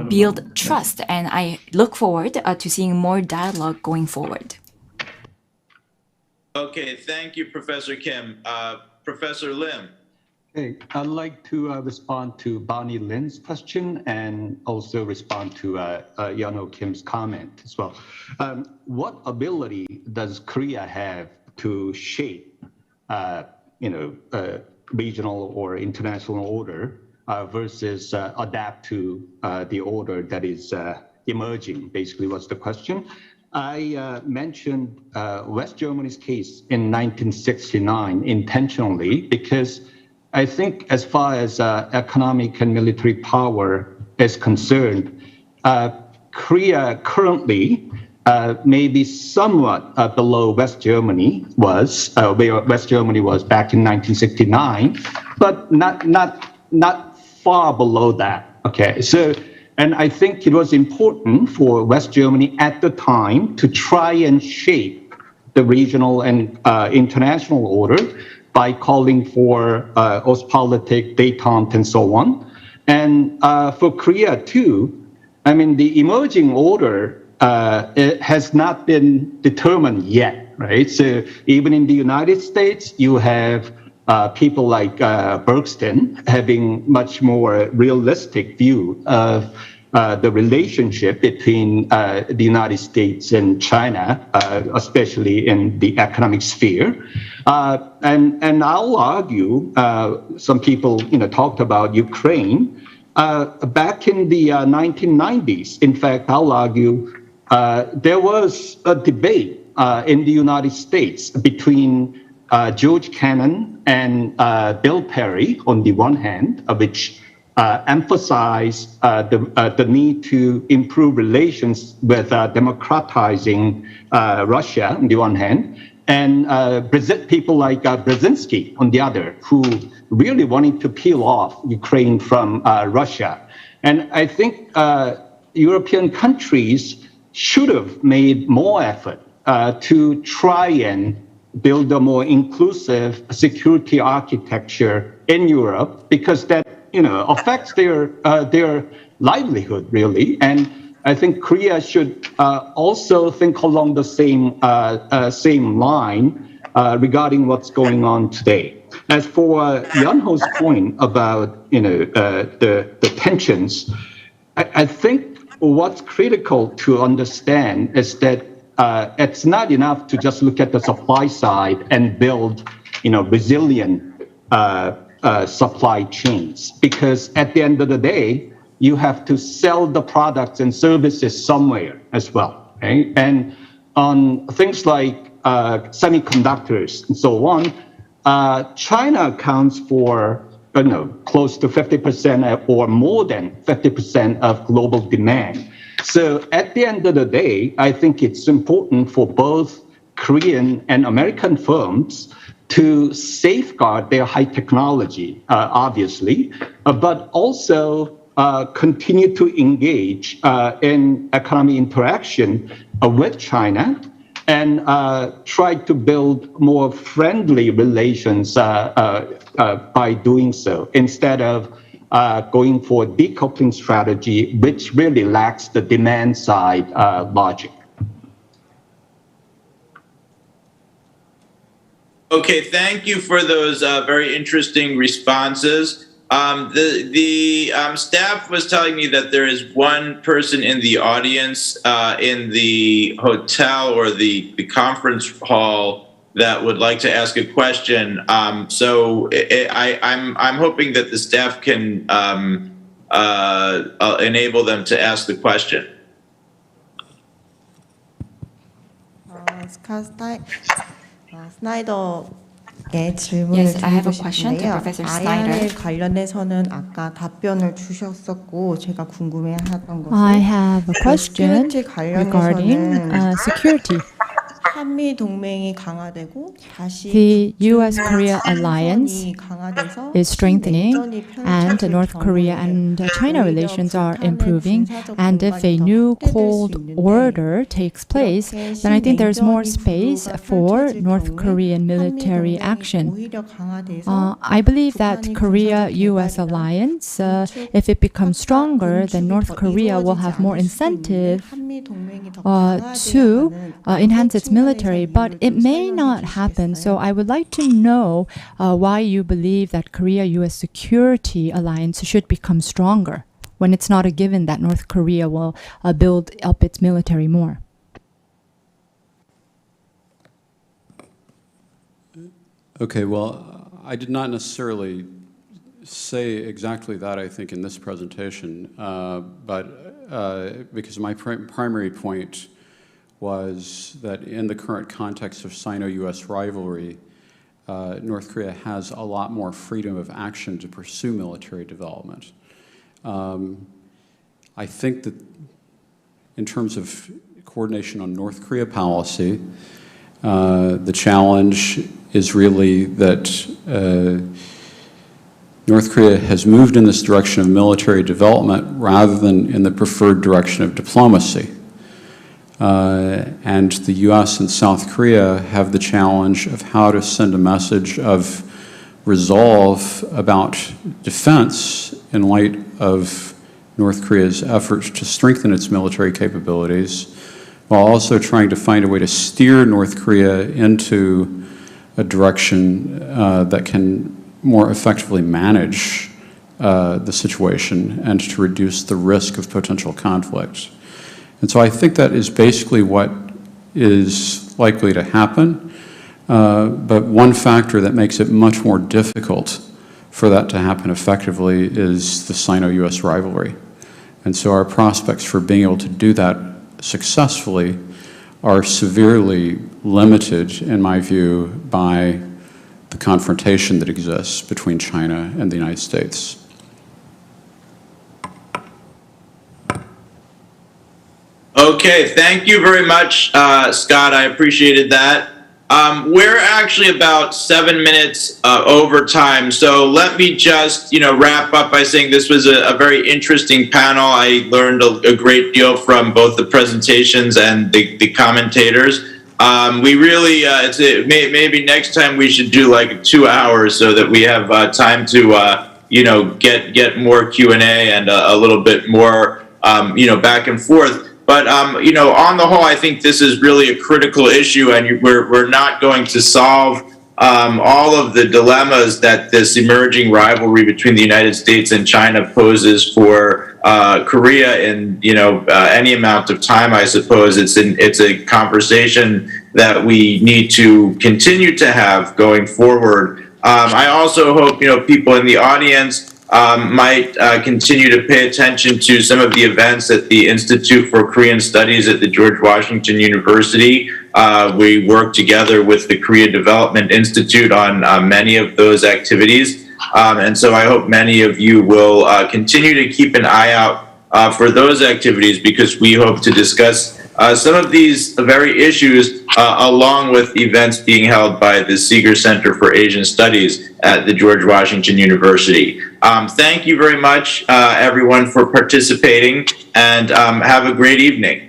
build trust. And I look forward to seeing more dialogue going forward. Okay, thank you, Professor Kim. Professor Lim. Okay, I'd like to respond to Bonnie Lynn's question and also respond to Yunho Kim's comment as well. What ability does Korea have to shape, regional or international order versus adapt to the order that is emerging? Basically, what's the question? I mentioned West Germany's case in 1969 intentionally because I think as far as economic and military power is concerned, Korea currently may be somewhat below West Germany was, where West Germany was back in 1969, but not far below that. Okay, so. And I think it was important for West Germany at the time to try and shape the regional and international order by calling for Ostpolitik, détente, and so on. And for Korea too, I mean, the emerging order it has not been determined yet, right? So even in the United States, you have people like Bergsten having much more realistic view of the relationship between the United States and China, especially in the economic sphere. And I'll argue, some people talked about Ukraine. Back in the 1990s, in fact, I'll argue there was a debate in the United States between George Kennan and Bill Perry on the one hand, which emphasized the need to improve relations with democratizing Russia on the one hand, and people like Brzezinski on the other, who really wanted to peel off Ukraine from Russia. And I think European countries should have made more effort to try and build a more inclusive security architecture in Europe, because that affects their livelihood really. And I think Korea should also think along the same line regarding what's going on today. As for Yunho's point about the tensions, I think what's critical to understand is that it's not enough to just look at the supply side and build resilient supply chains, because at the end of the day, you have to sell the products and services somewhere as well, right? And on things like semiconductors and so on, China accounts for close to 50% or more than 50% of global demand. So at the end of the day, I think it's important for both Korean and American firms to safeguard their high technology, obviously, but also continue to engage in economic interaction with China and try to build more friendly relations by doing so, instead of going for a decoupling strategy, which really lacks the demand side logic. Okay, thank you for those very interesting responses. The staff was telling me that there is one person in the audience in the hotel or the conference hall that would like to ask a question. So I'm hoping that the staff can enable them to ask the question. 스나이더께 질문을 Yes, I have 드리고 a question to 싶은데요. Professor Snyder. IR에 관련해서는 아까 답변을 주셨었고 제가 궁금해하던 것은 I have a question 시큐리티 regarding 관련해서는 security. 한미 동맹이 강화되고 다시 The U.S.-Korea alliance 북중선이 강화돼서 is strengthening, 내전이 and 펼쳐질 North Korea 경우에 and China 오히려 relations are 북한의 improving. 군사적 And if a 공간이 더 new 확대될 수 Cold 있는데 Order takes place, 이렇게 then I think there's more 신냉전이 space 불구가 for 펼쳐질 North 경우에 Korean 한미 military 동맹이 action. 오히려 강화돼서 I believe that 북한이 Korea-U.S. 군사적 alliance, 개발이나 if it becomes stronger, then 군축이 North 더 Korea will 이루어지지 have more 않을 수도 있는데 incentive 한미 동맹이 더 to 강화돼야 enhance 하는 its military, but 측면에서 it 이유를 may 좀 not 설명해 happen. So 주시겠어요? I would like to know why you believe that Korea-U.S. security alliance should become stronger when it's not a given that North Korea will build up its military more. Okay, well, I did not necessarily say exactly that, I think, in this presentation, but because my primary point was that in the current context of Sino-US rivalry, North Korea has a lot more freedom of action to pursue military development. I think that in terms of coordination on North Korea policy, the challenge is really that North Korea has moved in this direction of military development rather than in the preferred direction of diplomacy. And the US and South Korea have the challenge of how to send a message of resolve about defense in light of North Korea's efforts to strengthen its military capabilities, while also trying to find a way to steer North Korea into a direction that can more effectively manage the situation and to reduce the risk of potential conflict. And so I think that is basically what is likely to happen, but one factor that makes it much more difficult for that to happen effectively is the Sino-US rivalry. And so our prospects for being able to do that successfully are severely limited, in my view, by the confrontation that exists between China and the United States. Okay, thank you very much, Scott. I appreciated that. We're actually about 7 minutes over time, so let me just wrap up by saying this was a very interesting panel. I learned a great deal from both the presentations and the commentators. We really, maybe next time we should do like 2 hours so that we have time to, get more Q&A and a little bit more, back and forth. But, on the whole, I think this is really a critical issue, and we're not going to solve all of the dilemmas that this emerging rivalry between the United States and China poses for Korea in any amount of time. I suppose it's a conversation that we need to continue to have going forward. I also hope people in the audience might continue to pay attention to some of the events at the Institute for Korean Studies at the George Washington University. We work together with the Korea Development Institute on many of those activities. And so I hope many of you will continue to keep an eye out for those activities, because we hope to discuss some of these very issues along with events being held by the Seeger Center for Asian Studies at the George Washington University. Thank you very much, everyone, for participating, and have a great evening.